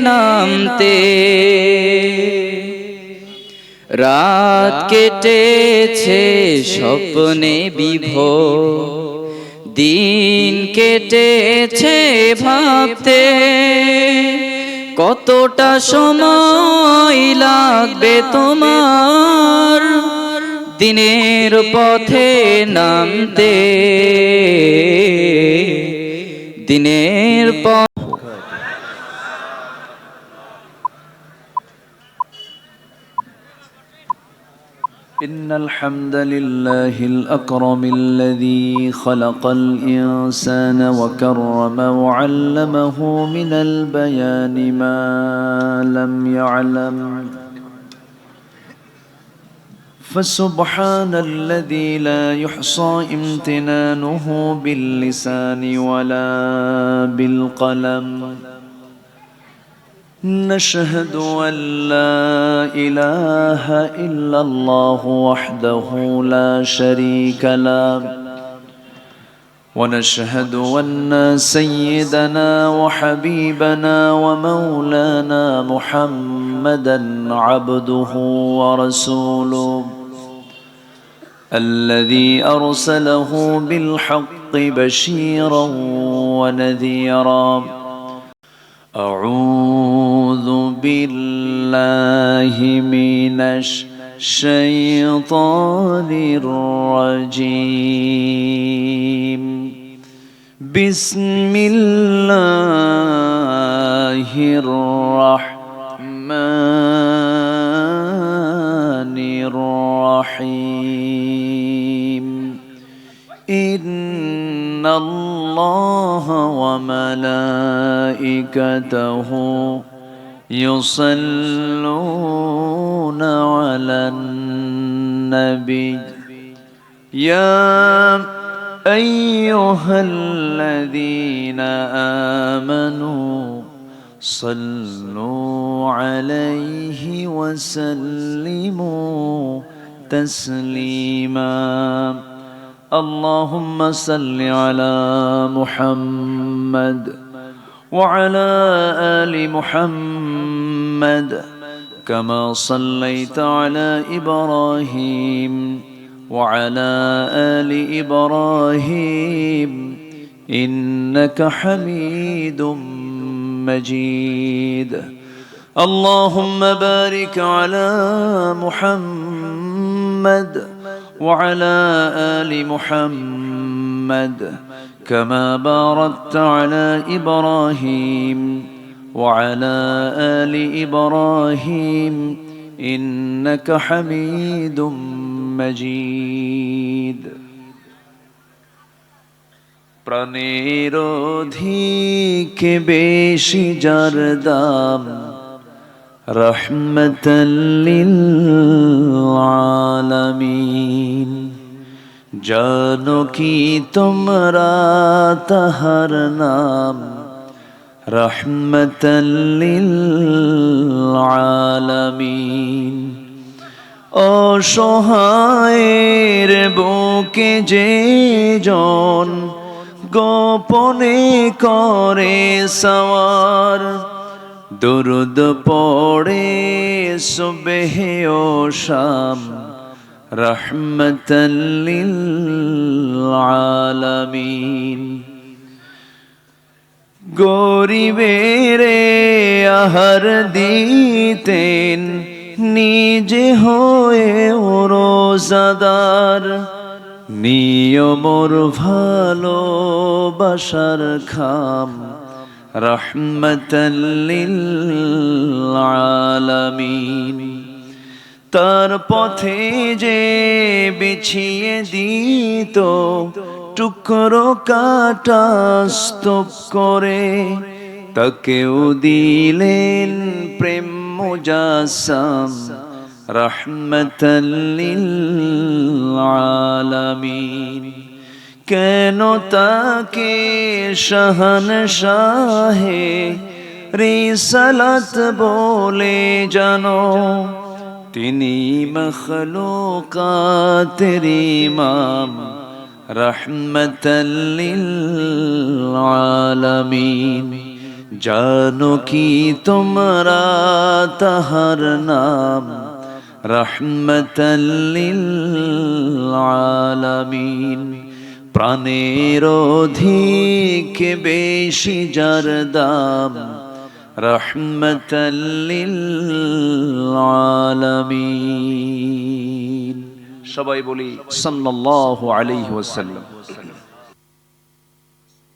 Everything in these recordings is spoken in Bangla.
নামতে রাত কেটেছে স্বপ্নে বিভোর, দিন কেটেছে ভাবতে কতটা সময় লাগবে তোমার দিনের পথে নামতে, দিনের পথ। إن الحمد لله الأكرم الذي خلق الإنسان وكرم وعلمه من البيان ما لم يعلم، فسبحان الذي لا يحصى امتنانه باللسان ولا بالقلم. نشهد أن لا إله إلا الله وحده لا شريك له، ونشهد أن سيدنا وحبيبنا ومولانا محمدا عبده ورسوله الذي أرسله بالحق بشيرا ونذيرا. أعوذ بالله من الشيطان الرجيم. بسم الله الرحمن الرحيم. إن الله وملائكته يصلون على النبي يا أيها الذين آمنوا صلوا عليه وسلموا تسليما. اللهم صل على محمد وعلى آل محمد كما صليت على إبراهيم وعلى آل إبراهيم إنك حميد مجيد. اللهم بارك على محمد وعلى آل محمد كما باركت على إبراهيم وعلى آل إبراهيم إنك حميد مجيد. প্রাণের অধিকে বেশি যার দাম রহমতাল লিল আলামিন। জানো কি তোমরা তাহার নাম রহমতাল লিল আলামিন। অসহায়ের বুকে যে জন গোপনে করে সওয়ার, দুরুদ পড়ে সুবহ ও শাম রহমতাল লিল আলামিন। গরিবের আহার দিতেন নিজে হয়ে রোজাদার, নিয়মর ভালোবাসার খাম রহমতাল লিল আলামিন। তার পথে যে বিছিয়ে দিত টুকরো কাটা স্তূপ করে, তাকেও দিলেন প্রেম মুজাসসাম রহমতাল লিল আলামিন। কেন তাকে শাহনশাহে রিসালাত বলে জানো, তিনি মখলুকাতের ইমাম রহমতাল লিল আলামিন। জানো কি তোমরা তাহার নাম রহমতাল লিল আলামিন। প্রাণের অধিক বেশি যার দাম রহমতাল লিল আলামিন। সবাই বলি সাল্লাল্লাহু আলাইহি ওয়াসাল্লাম।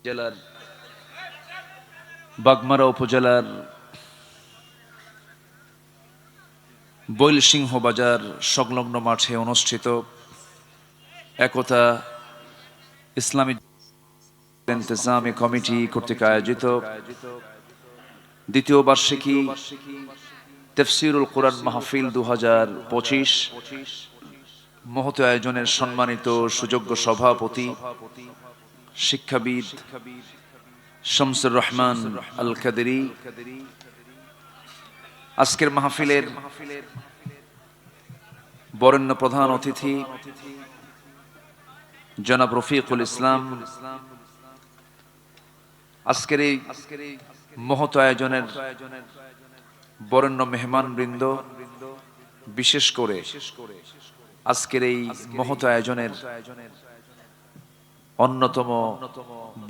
জেলার বাগমারা উপজেলার বৈলসিংহ বাজার সংলগ্ন মাঠে অনুষ্ঠিত একতা ইসলামী ইন্তেজামি কমিটি কর্তৃক আয়োজিত দ্বিতীয় বার্ষিকী তাফসীরুল কুরআন মাহফিল 2025 মহৎ আয়োজনের সম্মানিত সুযোগ্য সভাপতি শিক্ষাবিদ শামসুর রহমান আল কাদেরী, আজকের মাহফিলের বরেণ্য প্রধান অতিথি জনাব রফিকুল ইসলাম, আজকের এই মহৎ আয়োজনের বরেণ্য মেহমান বৃন্দ, বিশেষ করে আজকের এই মহৎ আয়োজনের অন্যতম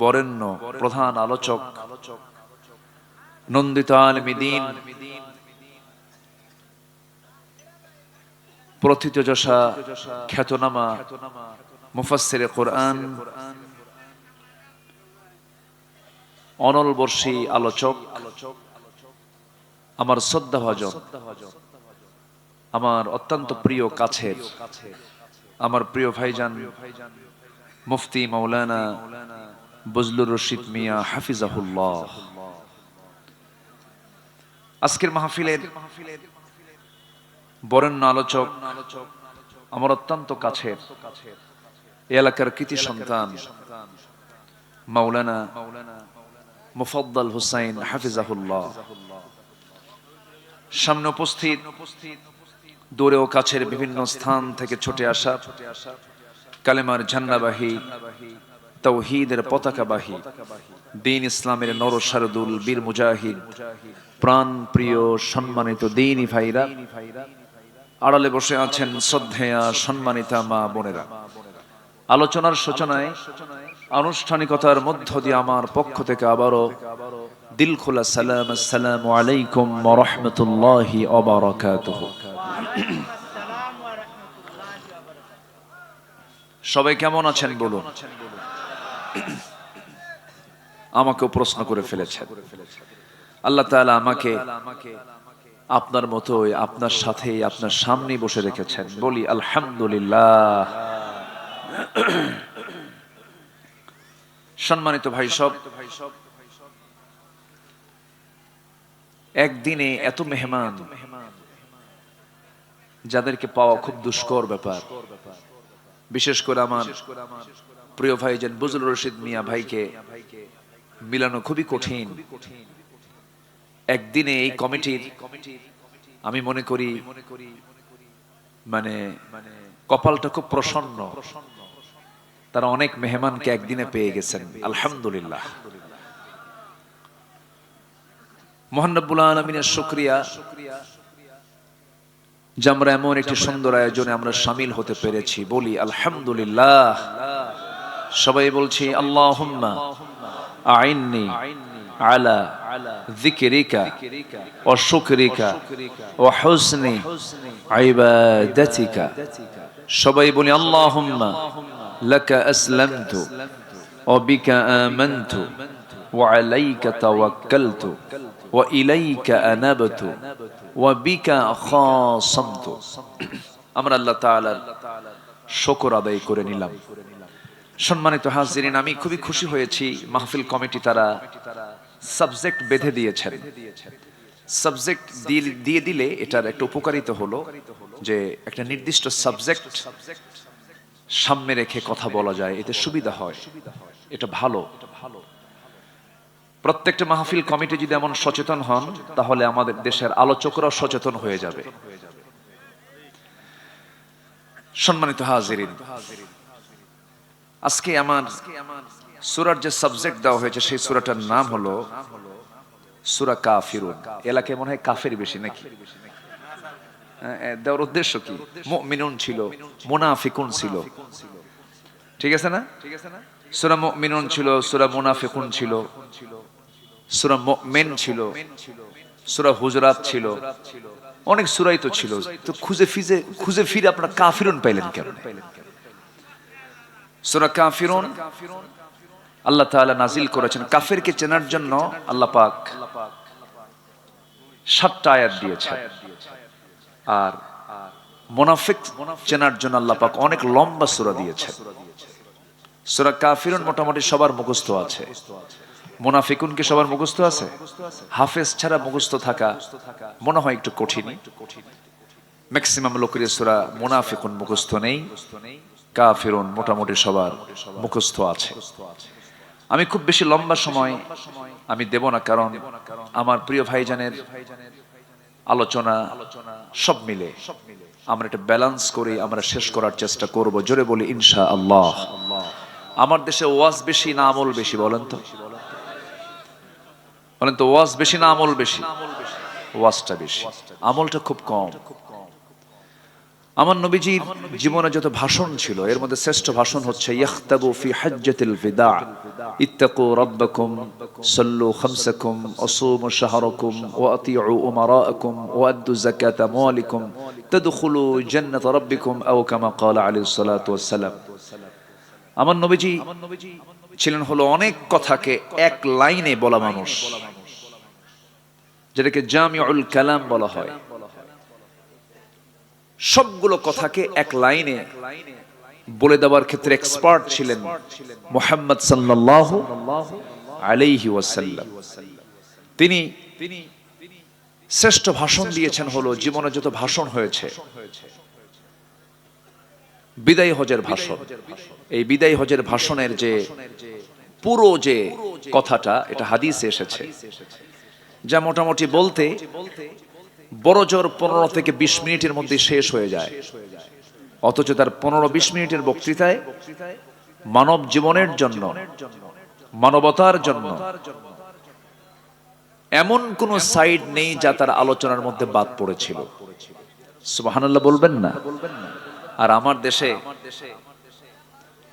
বরেণ্য প্রধান আলোচক নন্দিত আলেমে দ্বীন প্রথিতযশা খ্যাতনামা মুফাসসিরে কোরআন, অনলবর্ষী আলোচক, আমার শ্রদ্ধাভাজন, আমার অত্যন্ত প্রিয় কাছের, আমার প্রিয় ভাইজান মুফতি মাওলানা বজলুর রশিদ মিয়া হাফিজাহুল্লাহ। আজকের মাহফিলের বরেণ্য আলোচক, আমার অত্যন্ত কাছের এলাকার কৃতি সন্তান মাওলানা মুফাদ্দাল হুসাইন হাফিজাহুল্লাহ। সামনে উপস্থিত দূরে ও কাছের বিভিন্ন স্থান থেকে ছুটে আসা কালেমার ঝান্ডাবাহী, তাওহীদের পতাকাবাহী, দ্বীন ইসলামের নরসারদুল বীর মুজাহিদ, প্রাণ প্রিয় সম্মানিত দ্বীনী ভাইরা, আড়ালে বসে আছেন শ্রদ্ধেয়া সম্মানিতা মা বোনেরা, আলোচনার সূচনায় আনুষ্ঠানিকতার মধ্য দিয়ে আমার পক্ষ থেকে আবারও দিল খোলা সালাম, আসসালামু আলাইকুম ওয়া রাহমাতুল্লাহি ওয়া বারাকাতুহু। সবাই কেমন আছেন বলুন? আমাকেও প্রশ্ন করে ফেলেছেন। আল্লাহ তাআলা আমাকে আপনার মতোই আপনার সাথে আপনার সামনে বসে রেখেছেন, বলি আলহামদুলিল্লাহ। সম্মানিত ভাই সব, একদিনে এত মেহমান যাদেরকে পাওয়া খুব দুষ্কর ব্যাপার। বিশেষ করে আমার প্রিয় ভাইজান বজলুর রশিদ মিয়া ভাইকে মিলানো খুবই কঠিন। একদিনে এই কমিটির আমি মনে করি মানে কপালটা খুব প্রসন্ন, তারা অনেক মেহমানকে একদিনে পেয়ে গেছেন, আলহামদুলিল্লাহ। মহান রব্বুল আলামিনের শুকরিয়া যে আমরা এমন একটি সুন্দর আয়োজনে আমরা শামিল হতে পেরেছি, বলি আলহামদুলিল্লাহ। সবাই বলছি আল্লাহুম্মা আইন্নি আলা যিকরিকা ওয়া শুকরিকা ওয়া হুসনি ইবাদাতিকা। সবাই বলি আল্লাহুম্মা লাকা আসলামতু ওয়া বিকা আমানতু ওয়া আলাইকা তাওয়াক্কালতু ওয়া ইলাইকা আনাবতু ওয়া বিকা খাসামতু। আমরা আল্লাহ তাআলার শুকর আদায় করে নিলাম। সম্মানিত হাজিরিন, আমি খুবই খুশি হয়েছি মাহফিল কমিটি তারা সাবজেক্ট বেঁধে দিয়েছেন। সাবজেক্ট দিয়ে দিলে এটার একটা উপকারিতা হলো যে একটা নির্দিষ্ট সাবজেক্ট সামনে রেখে কথা বলা যায়, এতে সুবিধা হয়, এটা ভালো। প্রত্যেকটা মাহফিল কমিটি যদি এমন সচেতন হন তাহলে আমাদের দেশের আলোচকরাও সচেতন হয়ে যাবে। সম্মানিত হাজিরিন, আজকে আমার সূরার যে সাবজেক্ট দেওয়া হয়েছে সেই সূরাটার নাম হলো সূরা কাফিরুন। এলাকায় মনে হয় কাফের বেশি নাকি? দেওয়ার উদ্দেশ্য কি? মুমিনুন ছিল, মুনাফিকুন ছিল, ঠিক আছে না? সূরা মুমিনুন ছিল, সূরা মুনাফিকুন ছিল, সূরা মুমিন ছিল, সূরা হুজুরাত ছিল, অনেক সূরাই তো ছিল। তো খুঁজে ফিরে আপনারা কাফিরুন পাইলেন কেন? সূরা কাফিরুন আল্লাহ তাআলা নাজিল করেছেন কাফেরকে চেনার জন্য। আল্লাহ পাক 7টা আয়াত দিয়েছেন, আর মুনাফিক চেনার জন্য আল্লাহ পাক অনেক লম্বা সূরা দিয়েছেন। সূরা কাফিরুন মোটামুটি সবার মুখস্থ আছে, মুনাফিকুন কি সবার মুখস্থ আছে? হাফেজ ছাড়া মুখস্থ থাকা মনে হয় একটু কঠিন। ম্যাক্সিমাম লোকের সূরা মুনাফিকুন মুখস্থ নেই, কাফিরুন মোটামুটি সবার মুখস্থ আছে। আমি খুব বেশি লম্বা সময় আমি দেব না, কারণ আমার প্রিয় ভাইজানের আলোচনা সব মিলে আমরা এটা ব্যালেন্স করে আমরা শেষ করার চেষ্টা করব। জোরে বলি ইনশাআল্লাহ। আমার দেশে ওয়াজ বেশি না আমল বেশি বলেন তো? বলেন তো, ওয়াজ বেশি না আমল বেশি? ওয়াজটা বেশি, আমলটা খুব কম। আমার নবীজির জীবনে যত ভাষণ ছিল এর মধ্যে শ্রেষ্ঠ ভাষণ হচ্ছে ইয়াখতাবু ফি হাজ্জাতিল বিদা ইত্তাকু রাব্বাকুম সাল্লু খামসাকুম আসুমু শাহরাকুম ওয়া আতিউ উমারাআকুম ওয়া আদ্দু যাকাতা আমওয়ালিকুম তাদখুলু জান্নাত রাব্বিকুম আও কামা ক্বালা আলাইহিস সালাতু ওয়াস সালাম। আমার নবীজি ছিলেন হলো অনেক কথাকে এক লাইনে বলা মানুষ, যেটাকে জামিউল কালাম বলা হয়। সবগুলো কথাকে এক লাইনে বলে দেওয়ার ক্ষেত্রে এক্সপার্ট ছিলেন মুহাম্মদ সাল্লাল্লাহু আলাইহি ওয়াসাল্লাম। তিনি শ্রেষ্ঠ ভাষণ দিয়েছেন হলো জীবনে যত ভাষণ হয়েছে বিদায় হজের ভাষণ। এই বিদায় হজের ভাষণের যে পুরো যে কথাটা, এটা হাদিসে এসেছে, যা মোটামুটি বলতে বড় জোর 15 থেকে 20 মিনিটের মধ্যে শেষ হয়ে যায়, অথচ তার 15-20 মিনিটের বক্তৃতায় মানব জীবনের জন্য, মানবতার জন্য এমন কোন সাইড নেই যা তার আলোচনার মধ্যে বাদ পড়েছিল। সুবহানাল্লাহ বলবেন না? আর আমার দেশে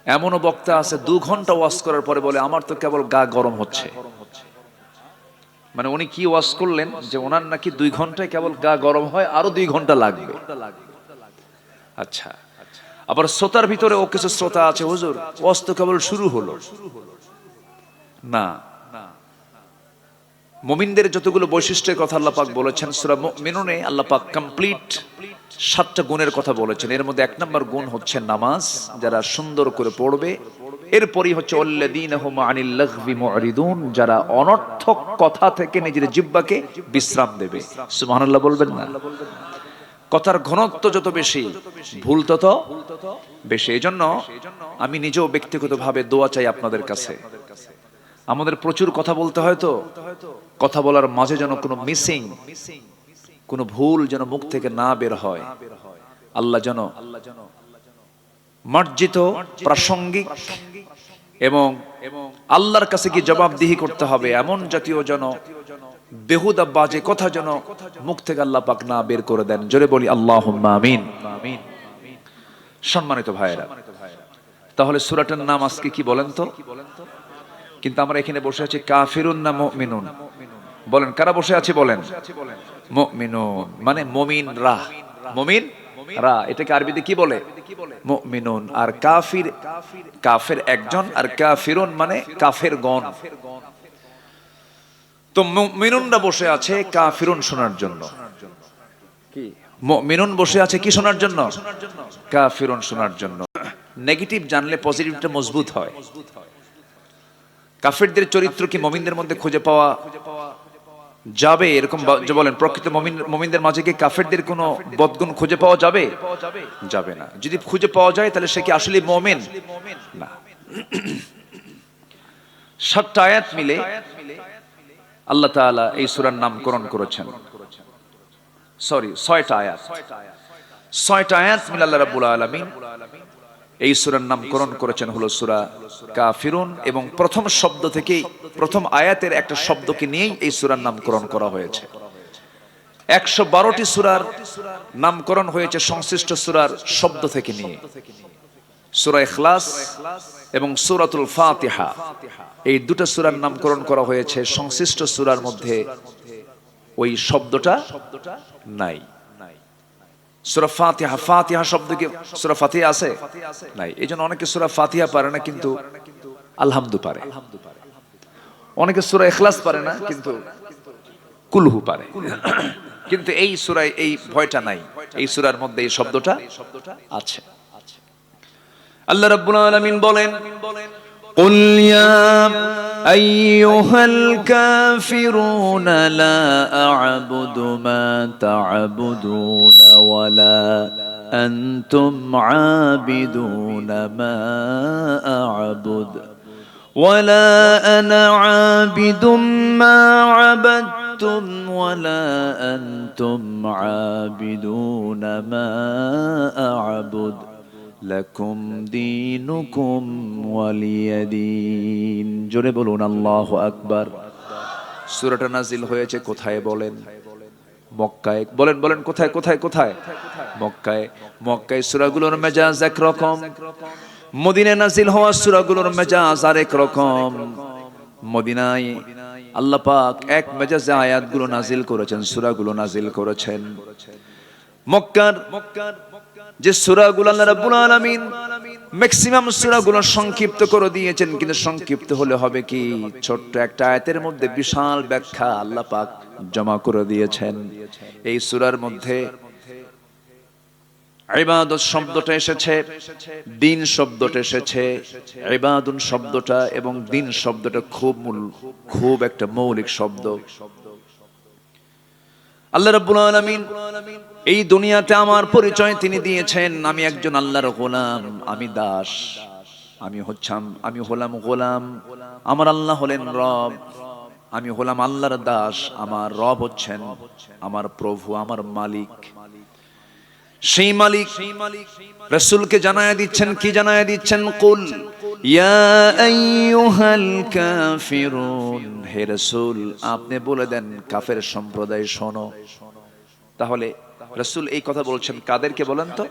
এমনও বক্তা আছে 2 ঘন্টা ওয়াজ করার পরে বলে আমার তো কেবল গা গরম হচ্ছে। মানে উনি কি ওয়াজ করলেন যে ওনার নাকি 2 ঘন্টায় কেবল গা গরম হয়, আরো 2 ঘন্টা লাগবে। আচ্ছা, আবার শ্রোতার ভিতরে ও কিছু শ্রোতা আছে, হুজুর ওয়াজ তো কেবল শুরু হলো না। মুমিনদের যতগুলো বৈশিষ্ট্যের কথা আল্লাহ পাক বলেছেন সূরা মুমিনুনে, আল্লাহ পাক কমপ্লিট 7টা গুণের কথা বলেছেন। এর মধ্যে 1 নম্বর গুণ হচ্ছে নামাজ, যারা সুন্দর করে পড়বে। এরপরই হচ্ছে আল্লাযীনা হুম আনিল লাগবি মুরিদুন, যারা অনর্থক কথা থেকে নিজের জিহ্বাকে বিশ্রাম দেবে। সুবহানাল্লাহ বলবেন না? কথার ঘনত্ব যত বেশি, ভুল তত বেশি। এজন্য আমি নিজেও ব্যক্তিগতভাবে দোয়া চাই আপনাদের কাছে। আমাদের প্রচুর কথা বলতে হয়, তো কথা বলার মাঝে যেন কোনো মিসিং, কোনো ভুল যেন মুখ থেকে না বের হয়। আল্লাহ যেন মার্জিত, প্রাসঙ্গিক এবং আল্লাহর কাছে কি জবাবদিহি করতে হবে এমন জাতীয় যেন বেহুদা বাজে কথা যেন মুখ থেকে আল্লাহ পাক না বের করে দেন। জোরে বলি আল্লাহুম্মা আমিন। সম্মানিত ভাইয়েরা, তাহলে সূরাটার নাম আজকে কি বলেন তো? কিন্তু আমরা এখানে বসে আছি কাফিরুন না মুমিনুন? বলেন, কারা বসে আছে বলেন? মুমিনুন মানে মুমিনরা। মুমিন রা, এটাকে আরবিতে কি বলে? মুমিনুন। আর কাফির, কাফের একজন, আর কাফিরুন মানে কাফের গণ। তো মুমিনুনরা বসে আছে কাফিরুন শোনার জন্য। কি মুমিনুন বসে আছে কি শোনার জন্য? কাফিরুন শোনার জন্য। নেগেটিভ জানলে পজিটিভটা মজবুত হয়। কাফেরদের চরিত্র কি মুমিনদের মধ্যে খুঁজে পাওয়া যাবে? এরকম বলেন, প্রকৃত মুমিনদের মাঝে কি কাফেরদের কোনো বদগুণ খুঁজে পাওয়া যাবে? যাবে না। যদি খুঁজে পাওয়া যায় তাহলে সে কি আসলে মুমিন? না। 7টা আয়াত মিলে আল্লাহ তাআলা এই সূরার নামকরণ করেছেন। সরি, 6টা আয়াত। 6টা আয়াত মিলে আল্লাহ রাব্বুল আলামিন এই সূরার নামকরণ করেছেন হলো সূরা কাফিরুন, এবং প্রথম শব্দ থেকেই, প্রথম আয়াতের একটা শব্দকে নিয়েই এই সূরার নামকরণ করা হয়েছে। 112টি সূরার নামকরণ হয়েছে সংশ্লিষ্ট সূরার শব্দ থেকে নিয়ে। সূরা ইখলাস এবং সূরাতুল ফাতিহা, এই দুটো সূরার নামকরণ করা হয়েছে সংশ্লিষ্ট সূরার মধ্যে ওই শব্দটা নাই। সূরা ফাতিহা, ফাতিহা শব্দ কি সূরা ফাতিহা আছে? নাই। এইজন্য অনেকে সূরা ফাতিহা পারে না কিন্তু আলহামদু পারে, অনেকে সূরা ইখলাস পারে না কিন্তু কুলহু পারে। কিন্তু এই সূরায় এই ভয়টা নাই, এই সূরার মধ্যে এই শব্দটা আছে। আল্লাহ রাব্বুল আলামিন বলেন, قل يا أيها الكافرون لا أعبد ما تعبدون ولا أنتم عابدون ما أعبد ولا أنا عابد ما عبدتم ولا أنتم عابدون ما أعبد لكم دينكم ولي دين। জোরে বলুন আল্লাহু আকবার। সূরাটা নাজিল হয়েছে কোথায় বলেন? মক্কায়। বলেন বলেন কোথায় কোথায় কোথায়? মক্কায়। মক্কায় সূরাগুলোর মেজাজ একরকম, মদিনায় নাজিল হওয়া সূরাগুলোর মেজাজ আরেক রকম। মদিনায় আল্লাহ পাক এক মেজাজে আয়াতগুলো নাজিল করেছেন, সূরাগুলো নাজিল করেছেন। মক্কার যে সূরাগুলো আল্লাহ রাব্বুল আলামিন ম্যাক্সিমাম সূরাগুলো সংক্ষিপ্ত করে দিয়েছেন, কিন্তু সংক্ষিপ্ত হলে হবে কি, ছোট্ট একটা আয়াতের মধ্যে বিশাল ব্যাখ্যা আল্লাহ পাক জমা করে দিয়েছেন। এই সূরার মধ্যে ইবাদত শব্দটা এসেছে, দিন শব্দটা এসেছে। ইবাদুন শব্দটা এবং দিন শব্দটা খুব একটা মৌলিক শব্দ। আল্লাহ রাব্বুল আলামিন এই দুনিয়াতে আমার পরিচয় তিনি দিয়েছেন, আমি একজন আল্লাহর গোলাম, আমি দাস, আমি হলাম গোলাম, আমার আল্লাহ হলেন রব। আমি হলাম আল্লাহর দাস, আমার রব হচ্ছেন আমার প্রভু, আমার মালিক। সেই মালিক রাসূলকে জানায়া দিচ্ছেন, কি জানায়া দিচ্ছেন? কুল ইয়া আইয়ুহাল কাফিরুন, হে রাসূল আপনি বলে দেন কাফের সম্প্রদায় শোনো। তাহলে রাসূল এই কথা বলছেন কাদেরকে বলেন তো?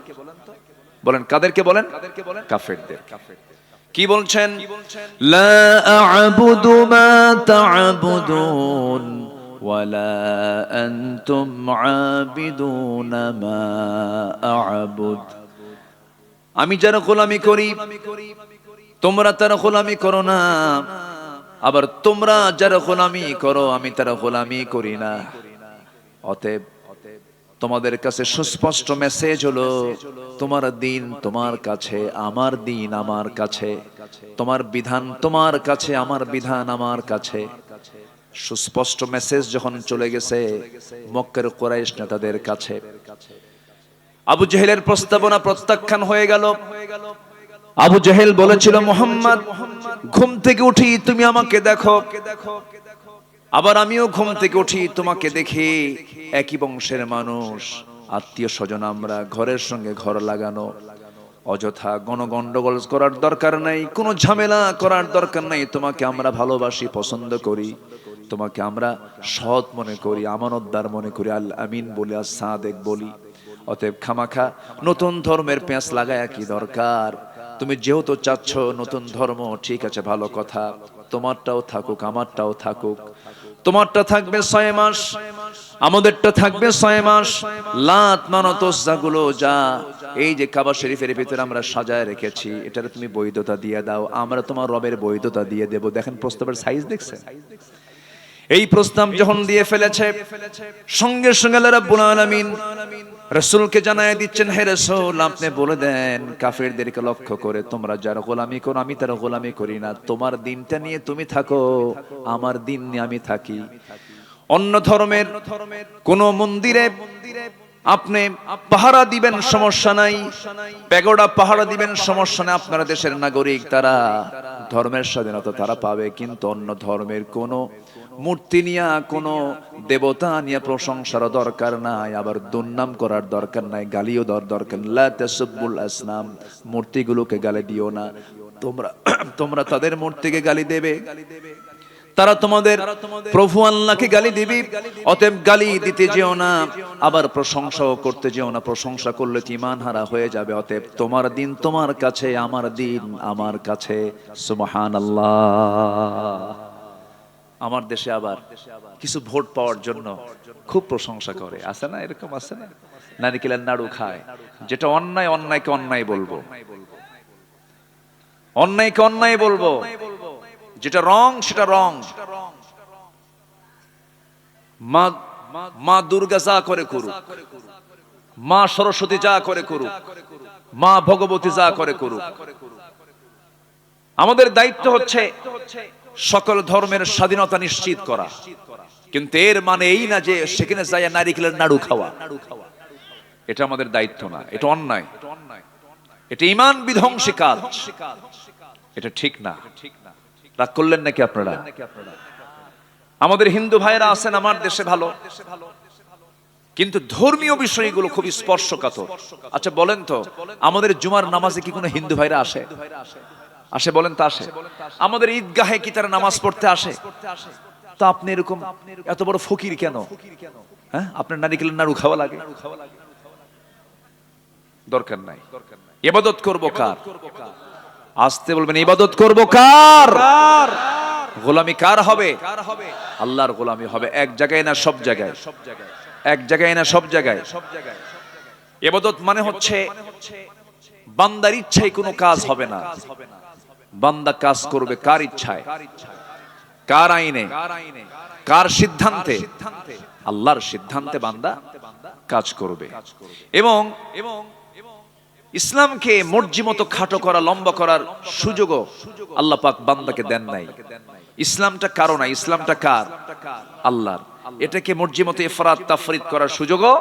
বলেন কাদেরকে বলেন? কাফেরদের। কি বলছেন? লা আ'বুদু মা তা'বুদুন ওয়ালা আনতুম আবিদুনা মা আ'বুদ। আমি যার গোলামি করি তোমরা তার গোলামি করো না, আবার তোমরা যার গোলামি করো আমি তার গোলামি করি না। অতএব তোমাদের কাছে সুস্পষ্ট মেসেজ হলো, তোমার দিন তোমার কাছে, আমার দিন আমার কাছে, তোমার বিধান তোমার কাছে, আমার বিধান আমার কাছে। সুস্পষ্ট মেসেজ যখন চলে গেছে মক্কার কুরাইশ নেতাদের কাছে, আবু জেহেলের প্রস্তাবনা প্রত্যাখ্যান হয়ে গেল। আবু জেহেল বলেছিল, মুহাম্মদ ঘুম থেকে উঠি তুমি আমাকে দেখো, আবার আমিও ঘুম থেকে উঠি তোমাকে দেখি, একই বংশের মানুষ, আত্মীয় স্বজন আমরা, ঘরের সঙ্গে ঘর লাগানো। অযথা গণগন্ডগোল করার দরকার নাই, কোনো ঝামেলা করার দরকার নাই। তোমাকে আমরা ভালোবাসি, পছন্দ করি, তোমাকে আমরা সৎ মনে করি, আমানতদার মনে করি, আল আমিন বলি, আর সাদেক বলি। অতএব খামাখা নতুন ধর্মের পেঁচ লাগায়া কি দরকার? তুমি যেহেতু চাচ্ছ নতুন ধর্ম, ঠিক আছে ভালো কথা, তোমারটাও থাকুক আমারটাও থাকুক। তোমারটা থাকবে 6 মাস, আমাদেরটা থাকবে 6 মাস। লাত মানত যাগুলো যা এই যে কাবা শরীফের ভিতরে আমরা সাজায় রেখেছি, এটারে তুমি বৈধতা দিয়ে দাও, আমরা তোমার রবের বৈধতা দিয়ে দেব। দেখেন প্রস্তাবের সাইজ দেখছেন? এই প্রস্তাব যখন দিয়ে ফেলেছে, সঙ্গে সঙ্গে আল্লাহ রাব্বুল আলামিন রাসূলকে জানায় দিচ্ছেন, হে রাসূল আপনি বলে দেন কাফেরদেরকে লক্ষ্য করে, তোমরা যার গোলামি করো আমি তার গোলামি করি না। তোমার দিনটা নিয়ে তুমি থাকো, আমার দিন নিয়ে আমি থাকি। অন্য ধর্মের কোন মন্দিরে আপনি পাহারা দিবেন সমস্যা নাই, প্যাগোডা পাহারা দিবেন সমস্যা নাই, আপনারা দেশের নাগরিক, তারা ধর্মের স্বাধীনতা তারা পাবে। কিন্তু অন্য ধর্মের কোন মূর্তি নিয়ে কোনো দেবতা নিয়ে প্রশংসার দরকার নাই, আবার দুর্নাম করার দরকার নাই, গালিও দরকার নাই। লা তাসুবুল আসনাম, মূর্তিগুলোকে গালি দিও না। তোমরা তাদের মূর্তিকে গালি দেবে, তারা তোমাদের প্রভু আল্লাহকে গালি দিবে। অতএব গালি দিতে যেও না, আবার প্রশংসাও করতে যেও না। প্রশংসা করলে ঈমান হারা হয়ে যাবে। অতএব তোমার দিন তোমার কাছে, আমার দিন আমার কাছে। সুবহানাল্লাহ। আমার দেশে আবার কিছু ভোট পাওয়ার জন্য খুব প্রশংসা করে, আছে না? এরকম আছে না? নারিকেলের নাড়ু খায়। যেটা অন্যায়, অন্যায়কে অন্যায় বলবো, অন্যায়কে অন্যায় বলবো, যেটা রং সেটা রং। মা দুর্গা যা করে করুক, মা সরস্বতী যা করে করুক, মা ভগবতী যা করে করুক, আমাদের দায়িত্ব হচ্ছে সকল ধর্মের স্বাধীনতা নিশ্চিত করা। কিন্তু এর মানে এই না যে সেখানে যাইয়া নারিকেলের নাড়ু খাওয়া। এটা আমাদের দায়িত্ব না, এটা অন্যায়, এটা ঈমান বিধ্বংসী কাজ, এটা ঠিক না। রাগ করলেন নাকি আপনারা? আমাদের হিন্দু ভাইরা আছেন আমার দেশে ভালো, কিন্তু ধর্মীয় বিষয়গুলো খুব স্পর্শকাতর। আচ্ছা বলেন তো, আমাদের জুমার নামাজে কি কোনো হিন্দু ভাইরা আসে? আসে বলেন তো? আসে। আমাদের ঈদগাহে কি তারা নামাজ পড়তে আসে? তা আপনি এরকম এত বড় ফকির কেন? হ্যাঁ, আপনার নারিকেলের নাড়ু খাওয়া লাগে? দরকার নাই। ইবাদত করব কার? আসতে বলবেন, ইবাদত করব কার? গোলামি কার হবে? আল্লাহর গোলামি হবে। এক জায়গায় না সব জায়গায়, এক জায়গায় না সব জায়গায়। ইবাদত মানে হচ্ছে বান্দার ইচ্ছায় কোনো কাজ হবে না। বান্দা কাজ করবে কার ইচ্ছায়, কার আইনে, কার সিদ্ধান্তে? আল্লাহর সিদ্ধান্তে বান্দা কাজ করবে। এবং ইসলামকে মর্জি মতো খাটো করা, লম্বা করার সুযোগও আল্লাহ পাক বান্দাকে দেন নাই। ইসলামটা কারো না, ইসলামটা কার? আল্লাহর। এটাকে মর্জি মতো ইফরাত তাফরিদ করার সুযোগও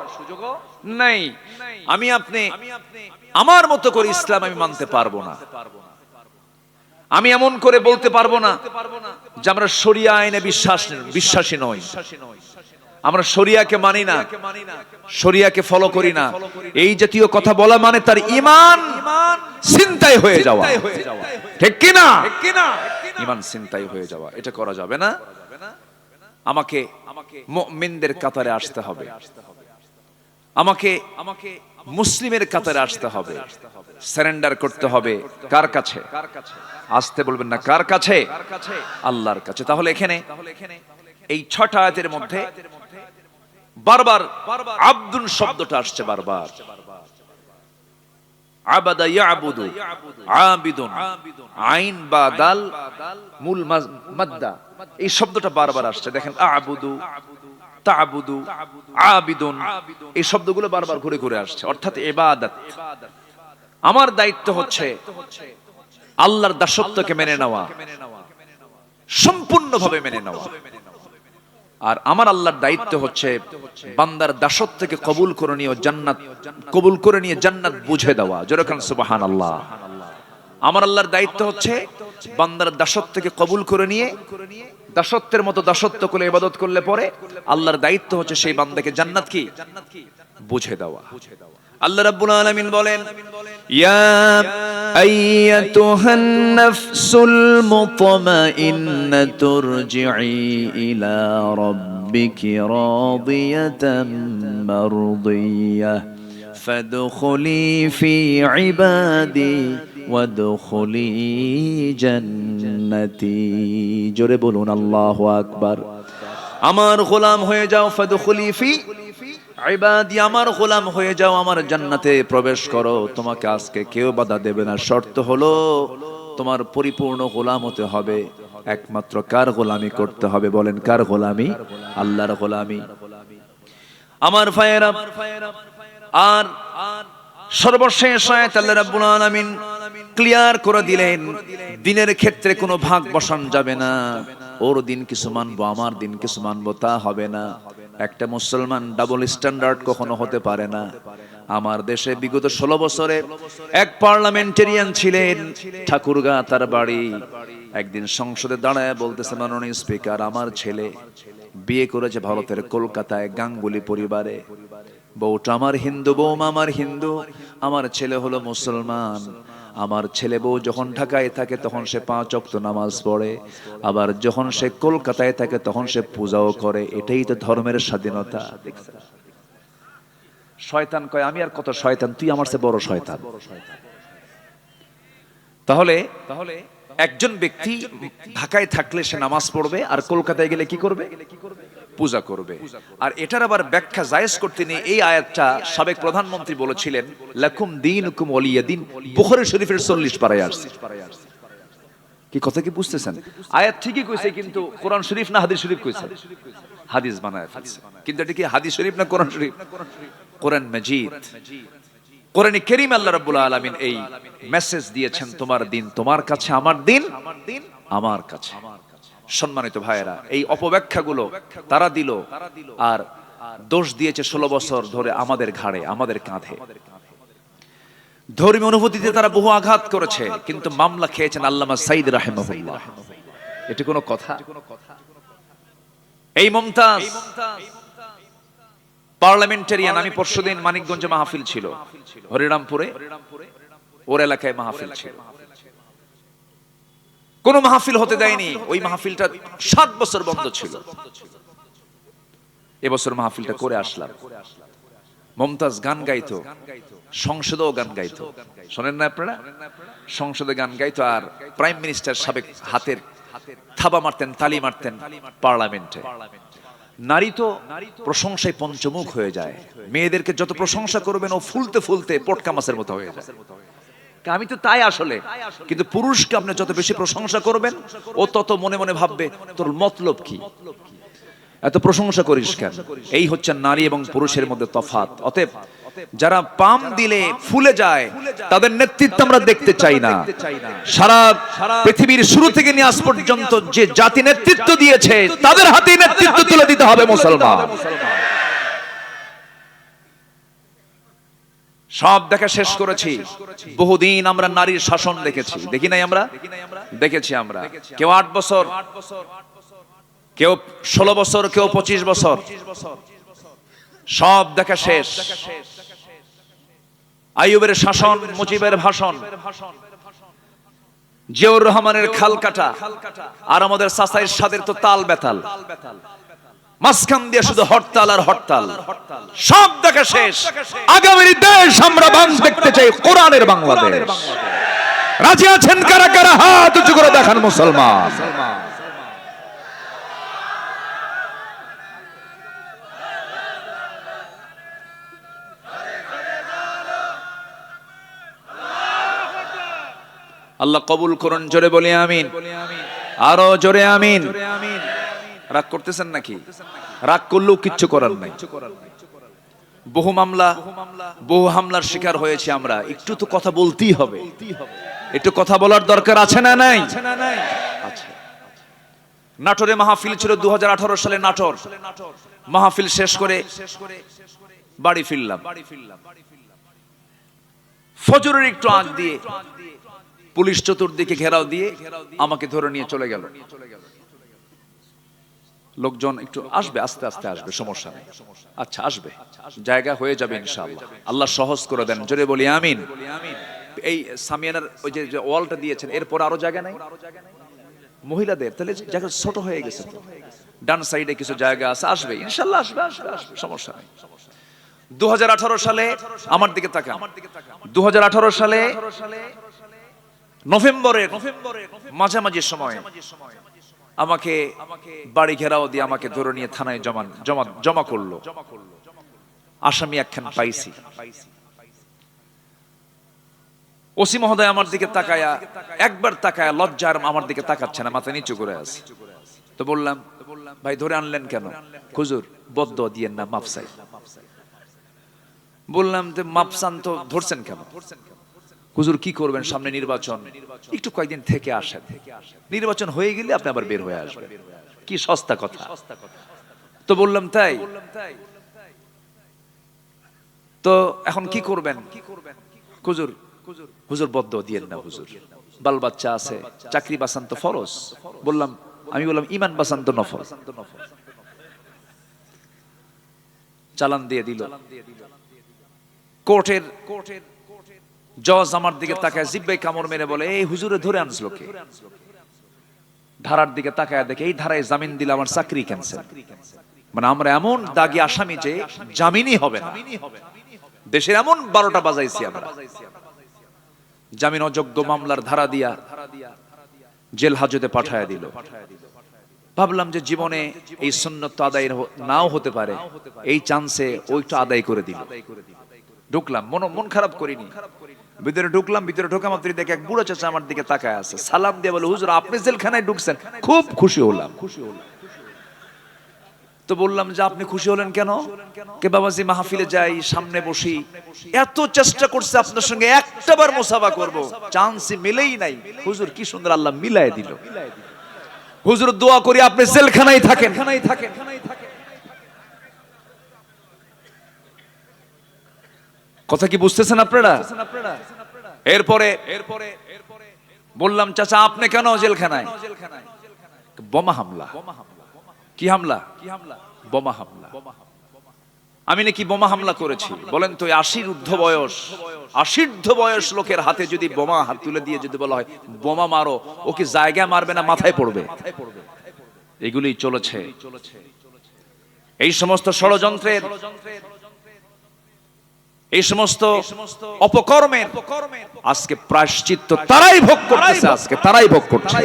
নাই। আমি আপনি আমার মতো করে ইসলাম আমি মানতে পারবো না। আমি এমন করে বলতে পারবো না যে আমরা শরিয়া আইনে বিশ্বাসী নই, আমরা শরিয়াকে মানি না, শরিয়াকে ফলো করি না। এই জাতীয় কথা বলা মানে তার ঈমান ছিনতাই হয়ে যাওয়া। ঠিক কি না? ঈমান ছিনতাই হয়ে যাওয়া, এটা করা যাবে না। আমাকে মুমিনদের কাতারে আসতে হবে, আমাকে মুসলিমের কাতারে আসতে হবে, সারেন্ডার করতে হবে। কার কাছে? আসতে বলবেন না, কার কাছে? আল্লাহর কাছে। তাহলে এখানে এই 6টা আয়াতের মধ্যে বারবার আব্দুন শব্দটা আসছে, বারবার। আবাদা ইয়াবুদু, আবিদুন, আইন বা দাল মূল মাদ্দা, এই শব্দটা বারবার আসছে। দেখেন, আবুদু, তাবুদু, আবিদুন, এই শব্দগুলো বারবার ঘুরে ঘুরে আসছে, অর্থাৎ ইবাদত। আমার দায়িত্ব হচ্ছে আল্লাহর দাসত্বকে মেনে নেওয়া, সম্পূর্ণভাবে মেনে নেওয়া। আর আমার আল্লাহর দায়িত্ব হচ্ছে বান্দার দাসত্বকে কবুল করে নিয়ে জান্নাত, কবুল করে নিয়ে জান্নাত বুঝে দেওয়া। যেরকম সুবহানাল্লাহ। আমার আল্লাহর দায়িত্ব হচ্ছে বান্দার দাসত্বকে কবুল করে নিয়ে দাসত্বের মতো দাসত্ব করে ইবাদত করলে পরে আল্লাহর দায়িত্ব হচ্ছে সেই বান্দাকে জান্নাত কি বুঝে দেওয়া। আল্লাহ রাব্বুল আলামিন বলেন, ইয়া আইয়াতুহান নাফসুল মুতমাইন্নাতু রজিই ইলা রাব্বিকি রাদিয়াতাম মারদিয়াহ ফাদখুলি ফি ইবাদি ওয়াদখুলি জান্নাতি। জোরে বলুন আল্লাহু আকবার। আমার গোলাম হয়ে যাও, ফাদখুলি ফি ইবাদি, আমার গোলাম হয়ে যাও, আমার জান্নাতে প্রবেশ করো। তোমাকে আজকে কেউ বাধা দেবে না। শর্ত হলো তোমার পরিপূর্ণ গোলাম হতে হবে। একমাত্র কার গোলামি করতে হবে? বলেন, কার গোলামি? আল্লাহর গোলামি। আমার ভাইয়েরা, আর সর্বশেষ আয়াত আল্লাহ রাব্বুল আলামিন ক্লিয়ার করে দিলেন, দিনের ক্ষেত্রে কোনো ভাগ বসান যাবে না। ওর দিন কিছু মানবো, আমার দিন কিছু মানবো, তা হবে না। একটা মুসলমান ডাবল স্ট্যান্ডার্ড কখনো হতে পারে না। আমার দেশে বিগত 16 বছরে এক পার্লামেন্টেরিয়ান ছিলেন, ঠাকুরগা তার বাড়ি। একদিন সংসদে দাঁড়ায় বলতেছে, মাননীয় স্পিকার, আমার ছেলে বিয়ে করেছে ভারতের কলকাতায় গাঙ্গুলি পরিবারে, বউটা আমার হিন্দু, বৌমা আমার হিন্দু, আমার ছেলে হলো মুসলমান। আমার ছেলে বউ যখন ঢাকায় থাকে তখন সে 5 ওয়াক্ত নামাজ পড়ে, আবার যখন সে কলকাতায় থাকে তখন সে পূজাও করে। এটাই তো ধর্মের স্বাধীনতা। শয়তান কয়, আমি আর কত শয়তান, তুই আমার চেয়ে বড় শয়তান। তাহলে একজন ব্যক্তি ঢাকায় থাকলে সে নামাজ পড়বে, আর কলকাতায় গেলে কি করবে? পূজা করবে। আর এটার আবার ব্যাখ্যা জায়েজ করতে নিয়ে এই আয়াতটা সাবেক প্রধানমন্ত্রী বলেছিলেন, লাকুম দীনুকুম ওয়ালিয়া দিন, বুখারী শরীফের 40 পারায় আসছে। কি কথা কি বুঝতেছেন? আয়াত ঠিকই কইছে, কিন্তু কোরআন শরীফ না হাদিস শরীফ কইছে? হাদিস বানায় ফেলছে। কিন্তু এটা কি হাদিস শরীফ না কোরআন শরীফ? কোরআন মাজিদ। কোরআনে কারীম আল্লাহ রাব্বুল আলামিন এই মেসেজ দিয়েছেন, তোমার দিন তোমার কাছে, আমার দিন আমার কাছে। সম্মানিত ভাইয়েরা, এই অপব্যাখ্যাগুলো তারা দিল আর দোষ দিয়েছে 16 বছর ধরে আমাদের ঘাড়ে, আমাদের কাঁধে। ধর্মীয় অনুভূতিতে তারা বহু আঘাত করেছে, কিন্তু মামলা খেয়েছেন আল্লামা সাঈদ রাহিমাহুল্লাহ। এটা কোনো কথা? এই মুমতাজ পার্লামেন্টারিয়ান, আমি পরশুদিন মানিকগঞ্জে মাহফিল ছিল, হরিরামপুরে ওর এলাকায় মাহফিল ছিল। কোন মাহফিল হতে দেয়নি, ওই মাহফিলটা 7 বছর বন্ধ ছিল। এবছর মাহফিলটা করে আসলাম। মুমতাজ গান গাইতো, সংসদেও গান গাইতো। শোনেন না আপনারা? সংসদে গান গাইতো, আর প্রাইম মিনিস্টার সাবেক হাতের থাবা মারতেন, তালি মারতেন পার্লামেন্টে। নারী তো প্রশংসায় পঞ্চমুখ হয়ে যায়। মেয়েদেরকে যত প্রশংসা করবেন ও ফুলতে ফুলতে পটকা মাছের মতো হয়ে যায়। আমি তো তাই আসলে, কিন্তু পুরুষকে আপনি যত বেশি প্রশংসা করবেন ও তত মনে মনে ভাববে তোর মতলব কি, এত প্রশংসা করিস কেন? এই হচ্ছে নারী এবং পুরুষের মধ্যে তফাৎ। অতএব যারা পাম দিলে ফুলে যায় তাদের নেতৃত্ব আমরা দেখতে চাই না। সারা পৃথিবীর শুরু থেকে নিয়ে আজ পর্যন্ত যে জাতি নেতৃত্ব দিয়েছে তাদের হাতে নেতৃত্ব তুলে দিতে হবে মুসলমান। সব দেখা শেষ করেছি। বহুদিন আমরা নারীর শাসন দেখেছি, দেখি নাই? আমরা দেখেছি। আমরা কেউ 8 বছর, কেউ 16 বছর, কেউ 25 বছর, সব দেখা শেষ। আইয়ুবের শাসন, মুজিবের ভাষণ, জিয়াউর রহমানের খাল কাটা, আর আমাদের চাচা এরশাদের তো তাল বেতাল। মাঝখান দিয়ে শুধু হরতাল আর হরতাল। সব দেখা শেষ। আগামীর দেশ আমরা দেখতে চাই কোরআনের বাংলাদেশ। রাজি আছেন কারা কারা? হাত উঁচু করে দেখান মুসলমান। আল্লাহ কবুল করুন। জোরে বলি আমিন। আরো জোরে আমিন। রাগ করতেছেন নাকি? রাগ করলেও কিচ্ছু করার নাই। বহু মামলা, বহু হামলার শিকার হয়েছে আমরা। একটু তো কথা বলতেই হবে, একটু কথা বলার দরকার আছে না নাই? নাটোরে মাহফিল ছিল 2018 সালে। নাটোর মাহফিল শেষ করে বাড়ি ফিরলাম। ফজরের একটু আগ দিয়ে পুলিশ চতুর্দিকে ঘেরাও দিয়ে আমাকে ধরে নিয়ে চলে গেল। লোকজন একটু আসবে, আস্তে আস্তে আসবে, সমস্যা নেই। আচ্ছা আসবে, জায়গা হয়ে যাবে ইনশাআল্লাহ। আল্লাহ সহজ করে দেন। জোরে বলি আমিন। এই সামিয়ানার ওই যে ওয়ালটা দিয়েছেন, এরপর আরো জায়গা নাই মহিলাদের, তাহলে জায়গা ছোট হয়ে গেছে। ডান সাইডে কিছু জায়গা আছে, আসবে ইনশাআল্লাহ, আসবে আসবে আসবে, সমস্যা নেই। 2018 সালে আমার দিকে তাকান। 2018 সালে নভেম্বরের মাঝামাঝি সময় আমাকে বাড়ি ঘেরাও দিয়ে আমাকে ধরে নিয়ে থানায় জমা করলো। আসামি একখান পাইছি। ওসি মহোদয় আমার দিকে তাকায়া, একবার তাকায়া লজ্জার আমার দিকে তাকাচ্ছে না, মাথা নিচু করে আছে। তো বললাম, ভাই ধরে আনলেন কেন? হুজুর বদদোয়া দিয়েন না, মাফ চাই। বললাম যে মাফ চান তো ধরছেন কেন? হুজুর কি করবেন, সামনে নির্বাচন, একটু কয়েকদিন থেকে আসেন, নির্বাচন হয়ে গেলে আপনি আবার বের হয়ে আসবেন। কি সস্তা কথা। তো বললাম তাই? তো এখন কি করবেন? হুজুর বদদোয়া দিয়েন না হুজুর, বাল বাচ্চা আছে, চাকরি বাঁচান তো ফরজ। আমি বললাম ইমান বাঁচান তো নফল। চালান দিয়ে দিল। কোর্টের জজ আমার দিকে তাকায় জিব্বাই কামড় মেরে বলে, এই হুজুরে ধরে আনছিল কে? ধারার দিকে তাকায় দেখে এই ধারায় জামিন দিলে আমার চাকরি ক্যান্সেল। মানে আমরা এমন দাগি আসামি যে জামিনই হবে না। দেশের এমন 12টা বাজাইছি আমরা। জামিন অযোগ্য মামলার ধারা দিয়া জেল হাজতে পাঠায় দিল। ভাবলাম যে জীবনে এই সুন্নত আদায় নাও হতে পারে, এই চান্সে ওইটা আদায় করে দিল। ঢুকলাম, মন খারাপ করিনি। ভিতরে ঢুকলাম, ভিতরে ঢোকা মাত্রই দেখে এক বুড়ো চাচা আমার দিকে তাকায় আছে। সালাম দিয়ে বলে, হুজুর আপনি জেলখানায় ঢুকছেন, খুব খুশি হলাম। তো বললাম যে আপনি খুশি হলেন কেন? কে বাবাজি মাহফিলে যাই, সামনে বসি, এত চেষ্টা করছে আপনার সঙ্গে একটাবার মুসাফা করব, চান্সই মিলেই নাই। হুজুর কি সুন্দর আল্লাহ মিলায় দিল। হুজুর দোয়া করি আপনি জেলখানায় থাকেন। কথা কি বুঝতেছেন আপনারা? এরপরে বললাম, চাচা আপনি কেন জেলখানায়? বোমা হামলা। কি হামলা? বোমা হামলা। আমি নাকি বোমা হামলা করেছি? বলেন তো 80 ঊর্ধ্ব বয়স, 80 বয়স লোকের হাতে যদি বোমা হাত তুলে দিয়ে যদি বলা হয় বোমা মারো, ও কি জায়গায় মারবে না মাথায় পড়বে? এগুলি চলেছে। এই সমস্ত ষড়যন্ত্রের, এই সমস্ত অপকর্মের আজকে প্রায়শ্চিত্ত তারাই ভোগ করতেছে। আজকে তারাই ভোগ করছে।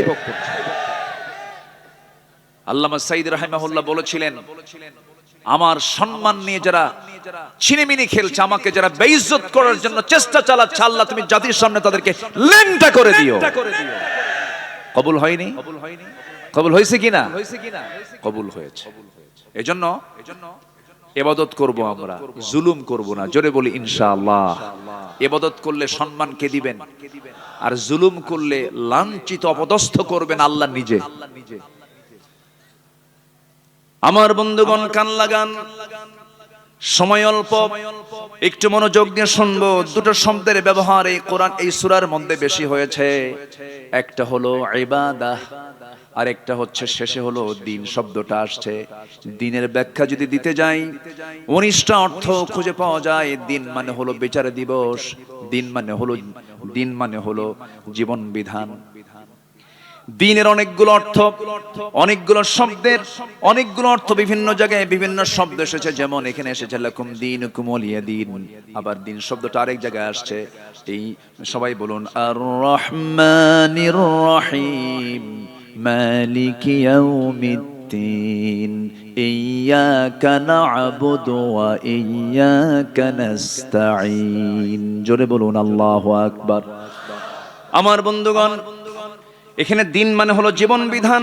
আল্লামা সাইদ রাহিমাহুল্লাহ বলেছিলেন, আমার সম্মান নিয়ে যারা ছিনিমিনি খেলছে, আমাকে যারা বেইজ্জত করার জন্য চেষ্টা চালাচ্ছে, আল্লাহ তুমি জাতির সামনে তাদেরকে লেংটা করে দিও। কবুল হয়নি? কবুল হয়েছে কিনা? কবুল হয়েছে। এজন্য ইবাদত করব, আমরা জুলুম করব না। জোরে বলি ইনশাআল্লাহ। ইবাদত করলে সম্মান কে দিবেন? আর জুলুম করলে লাঞ্ছিত অপদস্থ করবেন আল্লাহ নিজে। আমার বন্ধুগণ কান লাগান, সময় অল্প, একটু মনোযোগ দিয়ে শুনবো। দুটো শব্দের ব্যবহার এই কোরআন এই সূরার মধ্যে বেশি হয়েছে। একটা হলো ইবাদাহ, আর একটা হচ্ছে শেষে হলো দিন শব্দটা আসছে। দিনের ব্যাখ্যা যদি দিতে যাই, 19টা অর্থ খুঁজে পাওয়া যায়। দিন মানে হলো বিচার দিবস, দিন মানে হলো জীবন বিধান। দিনের অনেকগুলো অর্থ, অনেকগুলো শব্দের অনেকগুলো অর্থ বিভিন্ন জায়গায় বিভিন্ন শব্দ এসেছে। যেমন এখানে এসেছে লাকুম দীনুকুম ওয়ালিয়া দ্বীন, আবার দিন শব্দটা আরেক জায়গায় আসছে। এই সবাই বলুন আর রহমানির রহিম মালিকি ইয়াউমিদ্দিন ইয়্যাকা না'বুদু ওয়া ইয়্যাকা নাস্তাঈন। জোরে বলুন আল্লাহু আকবার। আমার বন্ধুগণ, এখানে দিন মানে হলো জীবন বিধান।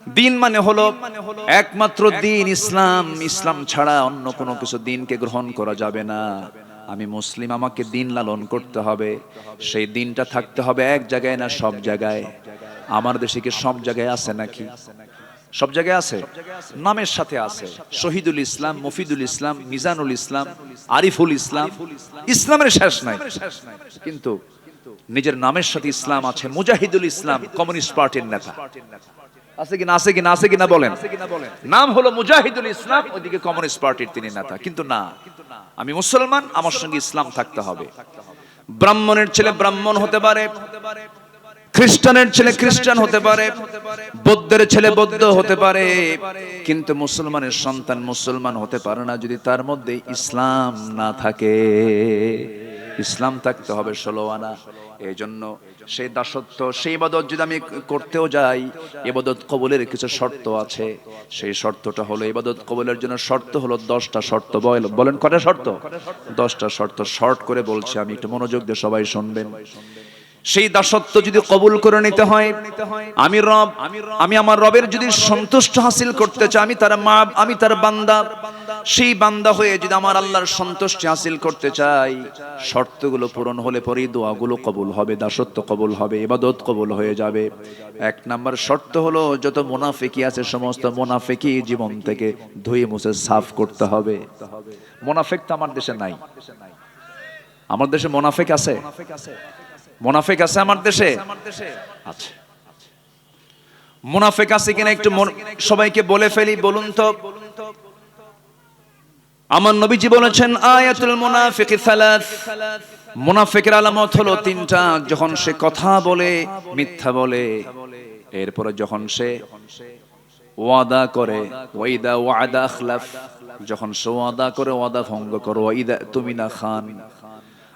দিন মানে হলো একমাত্র দিন ইসলাম। ইসলাম ছাড়া অন্য কোনো কিছু দিনকে গ্রহণ করা যাবে না। আমি মুসলিম, আমাকে দিন লালন করতে হবে। সেই দিনটা থাকতে হবে এক জায়গায় না সব জায়গায়। আমার দেশে কি সব জায়গায় আছে নাকি? সব জায়গায় আছে, নামের সাথে আছে। শহীদুল ইসলাম, মফিদুল ইসলাম, মিজানুল ইসলাম, আরিফুল ইসলাম, ইসলামের শেষ নাই। কিন্তু নিজের নামের সাথে ইসলাম আছে। মুজাহিদুল ইসলাম কমিউনিস্ট পার্টির নেতা আছে কিনা? আছে কিনা? আছে কিনা বলেন। নাম হলো মুজাহিদুল ইসলাম, ওইদিকে কমিউনিস্ট পার্টির তিনি নেতা। কিন্তু না, আমি মুসলমান, আমার সঙ্গে ইসলাম থাকতে হবে। ব্রাহ্মণের ছেলে ব্রাহ্মণ হতে পারে, খ্রিস্টানের ছেলে খ্রিস্টান হতে পারে, বৌদ্ধের ছেলে বৌদ্ধ হতে পারে, কিন্তু মুসলমানের সন্তান মুসলমান হতে পারে না যদি তার মধ্যে ইসলাম না থাকে। ইসলাম থাকতে হবে 16 আনা। এই জন্য সেই দাসত্ব, সেই ইবাদত যদি আমি করতেও যাই, ইবাদত কবুলের কিছু শর্ত আছে। সেই শর্তটা হলো, ইবাদত কবুলের জন্য শর্ত হলো 10টা শর্ত। বলেন কয়টা শর্ত? 10টা শর্ত। শর্ট করে বলছি আমি, একটু মনোযোগ দিয়ে সবাই শুনবেন। সেই দাসত্ব যদি কবুল করে নিতে হয়, আমি আমার রবের যদি সন্তুষ্ট হাসিল করতে চাই, আমি তার বান্দা, সেই বান্দা হয়ে যদি আমার আল্লাহর সন্তুষ্টি হাসিল করতে চাই, শর্তগুলো পূরণ হলে পরেই দোয়াগুলো কবুল হবে, দাসত্ব কবুল হবে, ইবাদত কবুল হয়ে যাবে। 1 নাম্বার শর্ত হলো, যত মুনাফিকি আছে সমস্ত মুনাফিকি জীবন থেকে ধুয়ে মুছে সাফ করতে হবে। মুনাফিক তো আমার দেশে নাই। আমার দেশে মুনাফিক আছে? মুনাফিক আছে আমার দেশে? আচ্ছা, মুনাফিক আছে কিনা একটু সবাইকে বলে ফেলি, বলুন তো। আমার নবীজি বলেছেন আয়াতুল মুনাফিকি সালাস, মুনাফিকের আলামত হলো তিনটা। যখন সে কথা বলে মিথ্যা বলে, এরপরে যখন সে ওয়াদা করে, ওয়াইদা ওয়াদা আখলাফ, যখন সে ওয়াদা করে ওয়াদা ভঙ্গ করে, ওয়াইদা তুমিনা খান,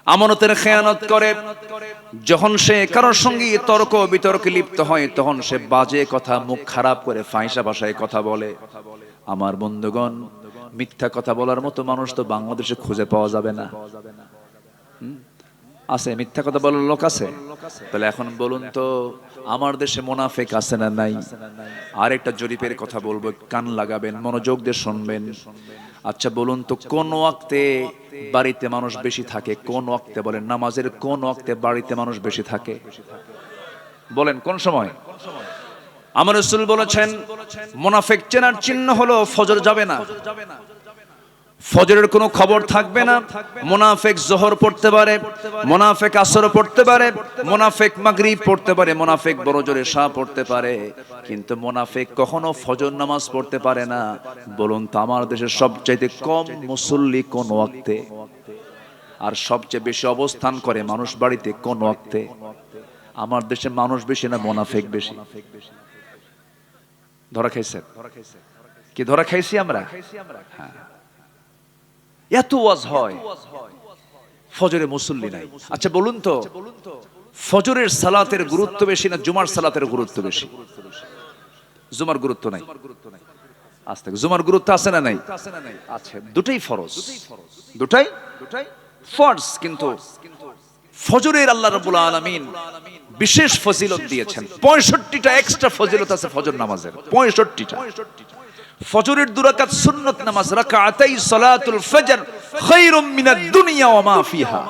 আমানতের খেয়ানত করে, যখন সে কারোর সঙ্গে তর্ক বিতর্কে লিপ্ত হয় তখন সে বাজে কথা, মুখ খারাপ করে ফাহিশা ভাষায় কথা বলে। আমার বন্ধুগণ, মিথ্যা কথা বলার মতো মানুষ তো বাংলাদেশে খুঁজে পাওয়া যাবে না। আছে মিথ্যা কথা বলার লোক আছে? তাহলে এখন বলুন তো, আমার দেশে মুনাফিক আছে না নাই? আরেকটা জরিপের কথা বলবো, কান লাগাবেন, মনোযোগ দিয়ে শুনবেন। আচ্ছা বলুন তো, কোন ওয়াক্তে বাড়িতে মানুষ বেশি থাকে? কোন ওয়াক্তে বলেন? নামাজের কোন ওয়াক্তে বাড়িতে মানুষ বেশি থাকে? বলেন কোন সময়? আমার রাসূল বলেছেন মুনাফিক চেনার চিহ্ন হলো ফজর যাবে না, ফজরের কোনো খবর থাকবে না। মুনাফিক যোহর পড়তে পারে, মুনাফিক আসর পড়তে পারে, মুনাফিক মাগরিব পড়তে পারে, মুনাফিক বড় জোরে এশা পড়তে পারে, কিন্তু মুনাফিক কখনো ফজর নামাজ পড়তে পারে না। বলুন তো, আমার দেশের সবচাইতে কম মুসল্লি কোন ওয়াক্তে? আর সবচেয়ে বেশি অবস্থান করে মানুষ বাড়িতে কোন ওয়াক্তে? আমার দেশে মানুষ বেশি না মুনাফিক বেশি? ধরা খাইছেন কি? ধরা খাইছি আমরা? হ্যাঁ। এত ওয়াজ হয়, ফজরে মুসল্লি নাই। আচ্ছা বলুন তো, ফজরের সালাতের গুরুত্ব বেশি না জুমার সালাতের গুরুত্ব বেশি? জুমার গুরুত্ব নাই। আজ থেকে জুমার গুরুত্ব আছে না নাই? আচ্ছা, দুটাই ফরজ, দুটাই ফরজ, কিন্তু ফজরের আল্লাহ রাব্বুল আলামিন বিশেষ ফজিলত দিয়েছেন। 65টা এক্সট্রা ফজিলত আছে ফজর নামাজের, 65টা। ফজরের 2 রাকাত সুন্নাত নামাজ, রাকাতাই সালাতুল ফজর খায়রুম মিনাদ দুনিয়া ওয়া মা ফিহা।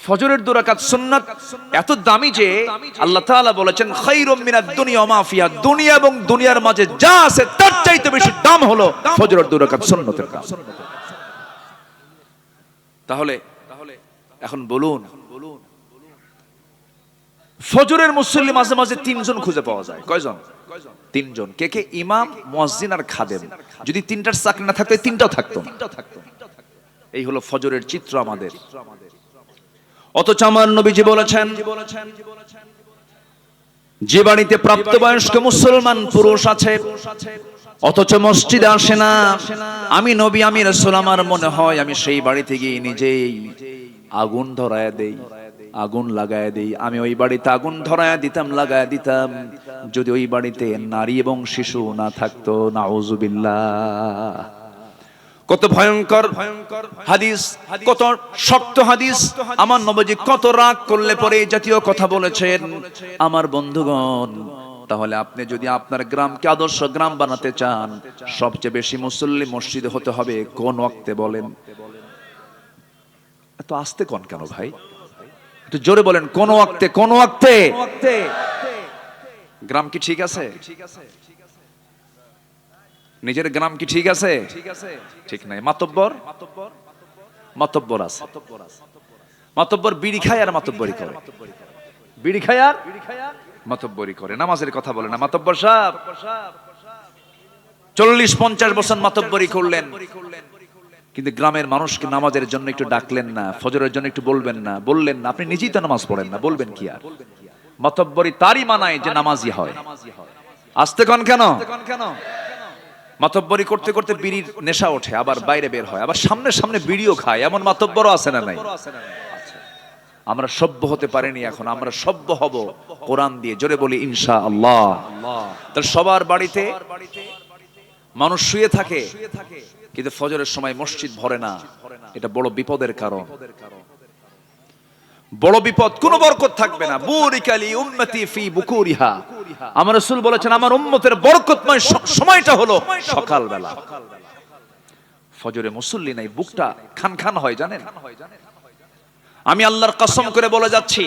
ফজরের 2 রাকাত সুন্নাত এত দামি যে আল্লাহ তাআলা বলেছেন খায়রুম মিনাদ দুনিয়া ওয়া মা ফিহা, দুনিয়া এবং দুনিয়ার মাঝে যা আছে তার চাইতে বেশি দাম হলো ফজরের 2 রাকাত সুন্নাতের দাম। তাহলে এখন বলুন, ফজরের মুসল্লি মাঝে মাঝে 3 জন খুঁজে পাওয়া যায়। কয়জন? 3 জন। কে কে? ইমাম, মুয়াজ্জিন আর খাদেম। যদি 3টার চাকরি না থাকতো, 3টাও থাকতো না। এই হলো ফজরের চিত্র আমাদের। অথচ আমার নবীজি বলেছেন, যে বাড়িতে প্রাপ্তবয়স্ক মুসলমান পুরুষ আছে অথচ মসজিদে আসে না, আমি নবী, আমি রাসূল, আমার মনে হয় আমি সেই বাড়িতে গিয়ে নিজেই আগুন ধরায়া দেই, আগুন লাগায় দেই। আমি ওই বাড়িতে আগুন ধরায়া দিতাম, লাগায়া দিতাম, যদি ওই বাড়িতে নারী এবং শিশু না থাকতো। নাউজুবিল্লাহ। কত ভয়ঙ্কর হাদিস, কত শক্ত হাদিস। আমার নবীজি কত রাগ করলে পরে এই জাতীয় কথা বলেছেন। আমার বন্ধুগণ, তাহলে আপনি যদি আপনার গ্রামকে আদর্শ গ্রাম বানাতে চান, সবচেয়ে বেশি মুসল্লি মসজিদে হতে হবে কোন ওয়াক্তে? বলেন। এত আস্তে কোন কেন ভাই? একটু জোরে বলেন, কোন ওয়াক্তে? কোন ওয়াক্তে? গ্রাম কি ঠিক আছে? নিজের গ্রাম কি ঠিক আছে? ঠিক নাই। মাতব্বর আছে। মাতব্বর বিড়ি খায় আর মাতব্বরি করে, বিড়ি খায় আর মাতব্বরি করে। নামাজের কথা বলে না মাতব্বর সাহেব। 40-50 বছর মাতব্বরি করলেন, কিন্তু গ্রামের মানুষকে নামাজের জন্য একটু ডাকলেন না, ফজরের জন্য একটু বলবেন না, বললেন না। আপনি নিজেই তো নামাজ পড়েন না, বলবেন কি আর? মাতব্বরি তারই মানায় যে নামাজি হয়। আস্তে কোন কেন? মাতব্বরি করতে করতে বিড়ির নেশা ওঠে, আবার বাইরে বের হয়, আবার সামনে সামনে বিড়িও খায়। এমন মাতব্বরও আছে না নাই? আমরা সভ্য হতে পারিনি, এখন আমরা সভ্য হব কোরআন দিয়ে। জোরে বলি ইনশাআল্লাহ। তাহলে সবার বাড়িতে মানুষ শুয়ে থাকে, কিন্তু ফজরের সময় মসজিদ ভরে না। এটা বড় বিপদের কারণ, বড় বিপদ। কোনো বরকত থাকবে না। বুরিকালি উম্মতি ফি বুকুরিহা। আমার রাসূল বলেছেন, আমার উম্মতের বরকতময় সময়টা হলো সকালবেলা। ফজরে মুসল্লি নাই, বুকটা খান খান হয়, জানেন? আমি আল্লাহর কসম করে বলে যাচ্ছি,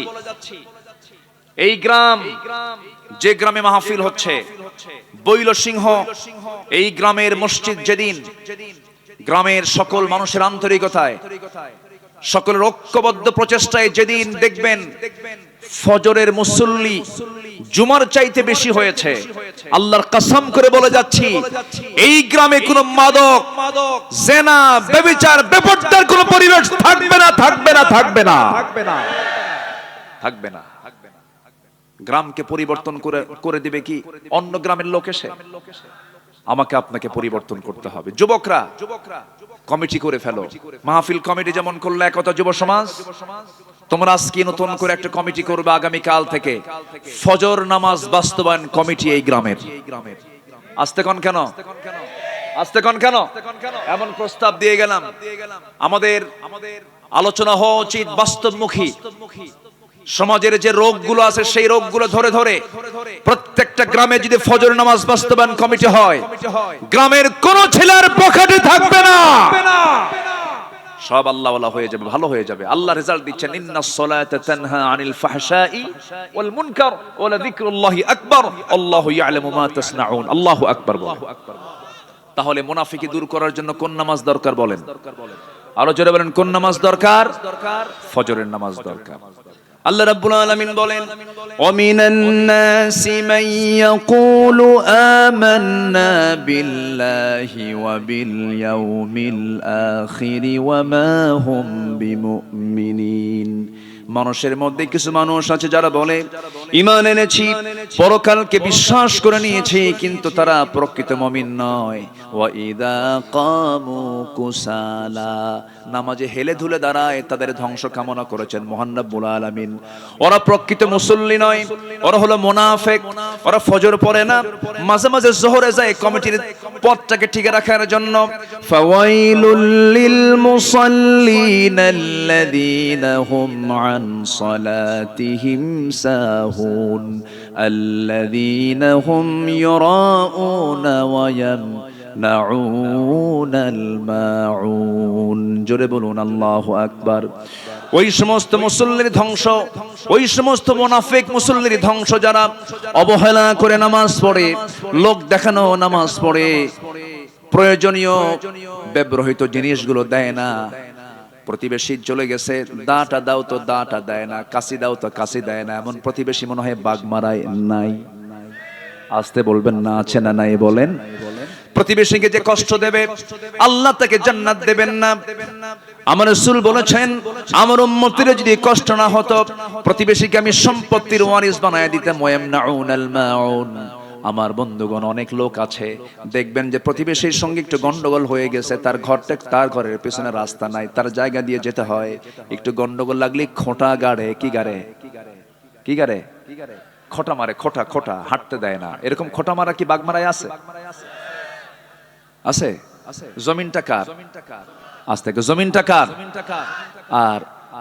এই গ্রাম, যে গ্রামে মাহফিল হচ্ছে বৈল সিংহ, এই গ্রামের মসজিদ যেদিন গ্রামের সকল মানুষের আন্তরিকতায়, সকলের ঐক্যবদ্ধ প্রচেষ্টায় যেদিন দেখবেন ফজরের মুসল্লি জুমার চাইতে বেশি হয়েছে। আল্লাহর কসম করে বলে যাচ্ছি, এই গ্রামে কোনো মাদক, জেনা, ব্যভিচার, বেপরদার কোনো পরিবেশ থাকবে না, থাকবে না, থাকবে না, থাকবে না। গ্রামকে পরিবর্তন করে দিবে কি অন্য গ্রামের লোক এসে? আমাকে আপনাকে পরিবর্তন করতে হবে। যুবকরা কমিটি করে ফেলো, মাহফিল কমিটি যেমন করলে একতা যুব সমাজ, তোমরা আজকে নতুন করে একটা কমিটি করবে আগামী কাল থেকে, ফজর নামাজ বাস্তবায়ন কমিটি এই গ্রামের। আসতে কোন কেন, আসতে কোন কেন এমন প্রস্তাব দিয়ে গেলাম। আমাদের আলোচনা হওয়া উচিত বাস্তবমুখী। সমাজের যে রোগগুলো আছে সেই রোগগুলো ধরে ধরে প্রত্যেকটা গ্রামে যদি ফজর নামাজ বাস্তবায়ন কমিটি হয়, গ্রামের কোন ছেলের পকেটে থাকবে না, সব আল্লাহ ওয়ালা হয়ে যাবে, ভালো হয়ে যাবে। আল্লাহ রেজাল্ট দিচ্ছেন, ইন্নাস সালাতা তানহা আনিল ফাহশাই ওয়াল মুনকার ওয়া লাযিকরুল্লাহি আকবার আল্লাহু ইয়ালামু মা তাসনাউন। আল্লাহু আকবার বলেন। তাহলে মুনাফিকি দূর করার জন্য কোন নামাজ দরকার বলেন? আরো জোরে বলেন, কোন নামাজ দরকার? ফজরের নামাজ দরকার। আল্লাহ রাব্বুল আলামিন বলেন, ওয়ামিনান নাসি মান ইয়াকুলু আমান্না বিল্লাহি ওয়া বিল ইয়াউমিল আখির ওয়া মা হুম বিমুমিনিন। মানুষের মধ্যে কিছু মানুষ আছে যারা বলে ঈমান এনেছি, পরকালকে বিশ্বাস করে নিয়েছি, কিন্তু তারা প্রকৃত মুমিন নয়। ওয়া ইযা কামু কুসালা, নামাজে হেলে ধুলে দাঁড়ায়, তাদের ধ্বংস কামনা করেছেন মহান রব্বুল আলামিন। ওরা প্রকৃত মুসল্লি নয়, ওরা হলো মুনাফিক। ওরা ফজর পড়ে না, মাঝে মাঝে যোহরে যায় কমিটির পথটাকে ঠিক রাখার জন্য। ফাওয়াইলুল লিল মুসাল্লিন আল্লাযীনা হুম আন সালাতিহিম সাহুন আল্লাযীনা হুম ইউরাউনা ওয়া ইয়ামনাউনাল মাউন। জোরে বলুন আল্লাহু আকবার। ওই সমস্ত মুসল্লির ধ্বংস, ওই সমস্ত মুনাফিক মুসল্লির ধ্বংস যারা অবহেলা করে নামাজ পড়ে, লোক দেখানো নামাজ পড়ে, প্রয়োজনীয় ব্যবহৃত জিনিসগুলো দেয় না। প্রতিবেশী চলে গেছে, দাটা দাও তো দাটা দেয় না, কাশি দাও তো কাশি দেয় না, এমন প্রতিবেশী মনে হয় বাগ মারায় নাই। আসতে বলবেন না, আছে না নাই বলেন। প্রতিবেশীকে যে কষ্ট দেবে আল্লাহ তাকে জান্নাত দেবেন না। আমার রাসূল বলেছেন, আমার উম্মতের যদি কষ্ট না হতো, প্রতিবেশীকে আমি সম্পত্তির ওয়ারিস বানায় দিতাম। ওয়ায়ামনাউনাল মাউন। আমার বন্ধুগণ, অনেক লোক আছে দেখবেন যে প্রতিবেশীর সঙ্গে একটু গন্ডগোল হয়ে গেছে, তার ঘরটা, তার ঘরের পেছনে রাস্তা নাই, তার জায়গা দিয়ে যেতে হয়, একটু গন্ডগোল লাগলে খোঁটা গাড়ে, কি গাড়ে, কি গাড়ে, খোঁটা মারে, খোঁটা খোঁটা, হাঁটতে দেয় না। এরকম খোঁটা মারা কি বাগমারায় আছে? আছে? জমিনটা কার? আজ থেকে জমিনটা কার? আর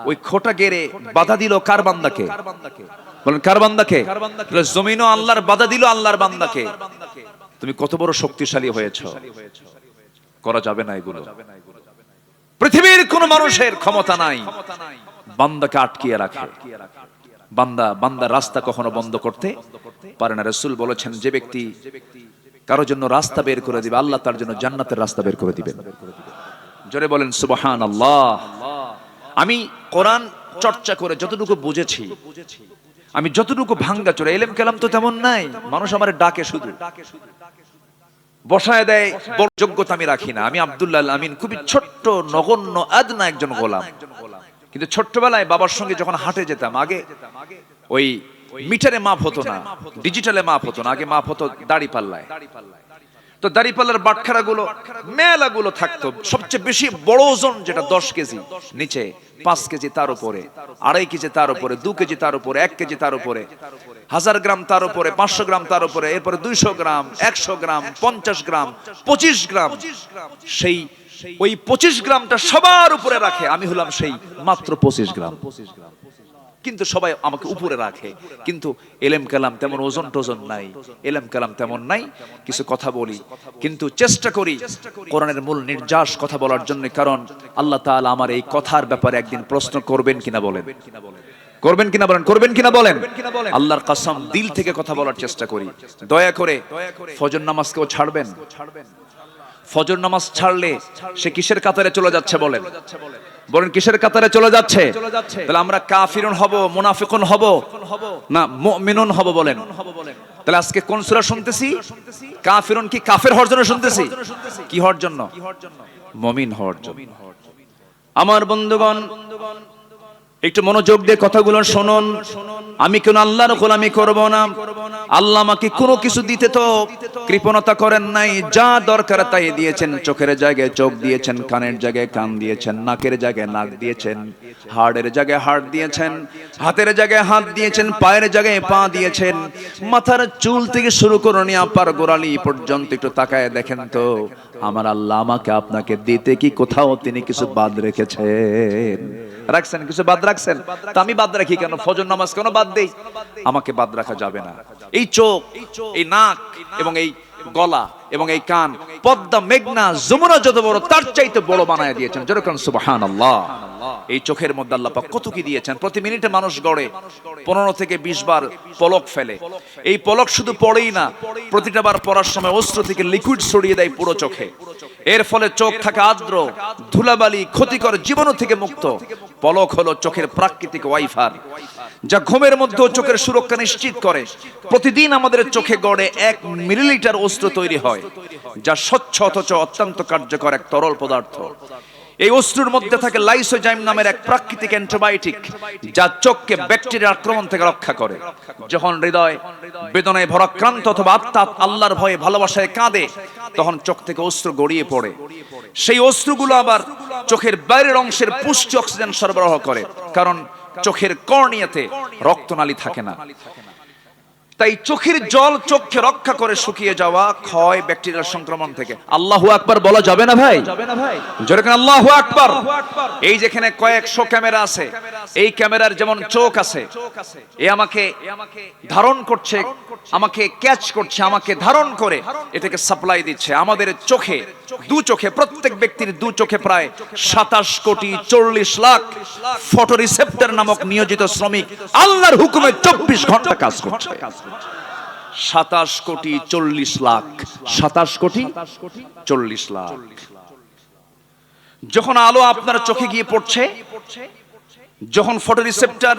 ওই খোঁটা গেড়ে বাধা দিল কার বান্দাকে? বলেন কার বান্দাকে? জমিনও আল্লাহর, বাধা দিল আল্লাহর বান্দাকে। তুমি কত বড় শক্তিশালী হয়েছো, করা যাবে না এগুলো। পৃথিবীর কোন মানুষের ক্ষমতা নাই বান্দাকে আটকিয়ে রাখে। বান্দা রাস্তা কখনো বন্ধ করতে পারে না। রাসূল বলেছেন, যে ব্যক্তি কারো জন্য রাস্তা বের করে দিবে, আল্লাহ তার জন্য জান্নাতের রাস্তা বের করে দিবেন। জোরে বলেন সুবহানাল্লাহ। আমি কোরআন চর্চা করে যতটুকু বুঝেছি, আমি যতটুকু ভাঙ্গা চোরা, ইলম কালাম তো তেমন নাই, মানুষ আমার ডাকে শুধু বসায় দেয়, বড় যোগ্যতা আমি রাখি না। আমি আব্দুল্লাহ আল আমিন, খুবই ছোট্ট নগণ্য আদনা একজন গোলাম, কিন্তু ছোট্টবেলায় বাবার সঙ্গে যখন হাটে যেতাম, আগে ওই মিটারে মাপ হতো না, ডিজিটালে মাপ হতো না, আগে মাপ হতো দাড়ি পাল্লায়। তো দাড়ি পাল্লার বাটখারা গুলো, মেলা গুলো থাকতো, সবচেয়ে বেশি বড় ওজন যেটা 10 কেজি, নিচে 5 কেজি, তার উপরে 2.5 কেজি, তার উপরে 2 কেজি, তার উপরে 1 কেজি, তার উপরে 1000 গ্রাম, তার উপরে 500 গ্রাম, তার উপরে এরপরে 200 গ্রাম, 100 গ্রাম, 50 গ্রাম, 25 গ্রাম। সেই ওই 25 গ্রামটা সবার উপরে রাখে, আমি হলাম সেই মাত্র 25 গ্রাম। কিন্তু সবাই আমাকে উপরে রাখে, কিন্তু এলেম কালাম তেমন ওজন টোজন নাই, এলেম কালাম তেমন নাই। কিছু কথা বলি, কিন্তু চেষ্টা করি কোরআনের মূল নির্যাস কথা বলার জন্য, কারণ আল্লাহ তাআলা আমার এই কথার ব্যাপারে একদিন প্রশ্ন করবেন কিনা বলেন, করবেন কিনা বলেন, করবেন কিনা বলেন। আল্লাহর কসম, দিল থেকে কথা বলার চেষ্টা করি। দয়া করে ফজর নামাজকেও ছাড়বেন, ফজর নামাজ ছাড়লে সে কিসের কাতারে চলে যাচ্ছে বলেন? বলেন কিসের কাতারে চলে যাচ্ছে? তাহলে আমরা কাফিরুন হব, মুনাফিকুন হব না মুমিনুন হব বলেন? তাহলে আজকে কোন সূরা শুনতেছি? কাফিরুন কি কাফের হওয়ার জন্য শুনতেছি? কি হওয়ার জন্য? মুমিন হওয়ার জন্য। আমার বন্ধুগণ, একটু মনোযোগ দিয়ে কথাগুলো শুনুন। আমি কোন আল্লাহর গোলামি করব না। আল্লাহ আমাকে কোনো কিছু দিতে তো কৃপণতা করেন নাই, যা দরকার তাই দিয়েছেন। চোখের জায়গায় চোখ দিয়েছেন, কানের জায়গায় কান দিয়েছেন, নাকের জায়গায় নাক দিয়েছেন, হাড়ের জায়গায় হাড় দিয়েছেন, হাতের জায়গায় হাত দিয়েছেন, পায়ের জায়গায় পা দিয়েছেন। মাথার চুল থেকে শুরু করে নিয়ে পার গোড়ালি পর্যন্ত একটু তাকায় দেখেন তো, আমার আল্লাহ আমাকে আপনাকে দিতে কি কোথাও তিনি কিছু বাদ রেখেছেন? রাখছেন? কিছু বাদ রাখছেন? তা আমি বাদ রাখি কেন? ফজর নামাজ কেন বাদ দেই? আমাকে বাদ রাখা যাবে না। এই চোখ, এই নাক এবং এই গলা এবং এই কান, পদ্মা, মেঘনা, যমুনা যত বড় তার চাইতে বড় বানায় দিয়েছেন। যেরকম সুবহানাল্লাহ। এই চোখের মধ্যে আল্লাহ পাক কত কি দিয়েছেন। প্রতি মিনিটে মানুষ গড়ে 15 থেকে 20 বার পলক ফেলে। এই পলক শুধু পড়েই না, প্রতিটা বার পড়ার সময় অশ্রু থেকে লিকুইড ছড়িয়ে দেয় পুরো চোখে। এর ফলে চোখ থাকে আর্দ্র, ধুলাবালি, ক্ষতিকর জীবাণু থেকে মুক্ত। পলক হলো চোখের প্রাকৃতিক ওয়াইফাই, যা ঘুমের মধ্যেও চোখের সুরক্ষা নিশ্চিত করে। প্রতিদিন আমাদের চোখে গড়ে 1 মিলিলিটার অশ্রু তৈরি হয়, যা স্বচ্ছ অথচ অত্যন্ত কার্যকর এক তরল পদার্থ। এই অশ্রুর মধ্যে থাকে লাইসোজাইম নামের এক প্রাকৃতিক অ্যান্টিবায়োটিক, যা চোখকে ব্যাকটেরিয়ার আক্রমণ থেকে রক্ষা করে। যখন হৃদয় বেদনায় ভরাক্রান্ত অথবা আত্মা আল্লাহর ভয়ে ভালোবাসায় কাঁদে, তখন চোখ থেকে অশ্রু গড়িয়ে পড়ে। সেই অশ্রুগুলো আবার চোখের বাইরের অংশের পুষ্টি অক্সিজেন সরবরাহ করে, কারণ চোখের কর্নিয়াতে রক্তনালী থাকে না। তাই চোখের জল চোখকে রক্ষা করে শুকিয়ে যাওয়া, ক্ষয়, ব্যাকটেরিয়ার সংক্রমণ থেকে। আল্লাহু আকবার বলা যাবে না ভাই? জোরে করে আল্লাহু আকবার। এই যেখানে কয়েকশো ক্যামেরা আছে, এই ক্যামেরার যেমন চোখ আছে, এ আমাকে ধারণ করছে, আমাকে ক্যাচ করছে, আমাকে ধারণ করে এটাকে সাপ্লাই দিচ্ছে। আমাদের চোখে, দু চোখে, প্রত্যেক ব্যক্তির দু চোখে প্রায় 27 কোটি 40 লাখ ফটো রিসেপ্টর নামক নিয়োজিত শ্রমিক আল্লাহর হুকুমে 24 ঘন্টা কাজ করছে। 27 কোটি 40 লাখ, 27 কোটি 40 লাখ। যখন আলো আপনার চোখে গিয়ে পড়ছে, যখন ফটো রিসেপ্টর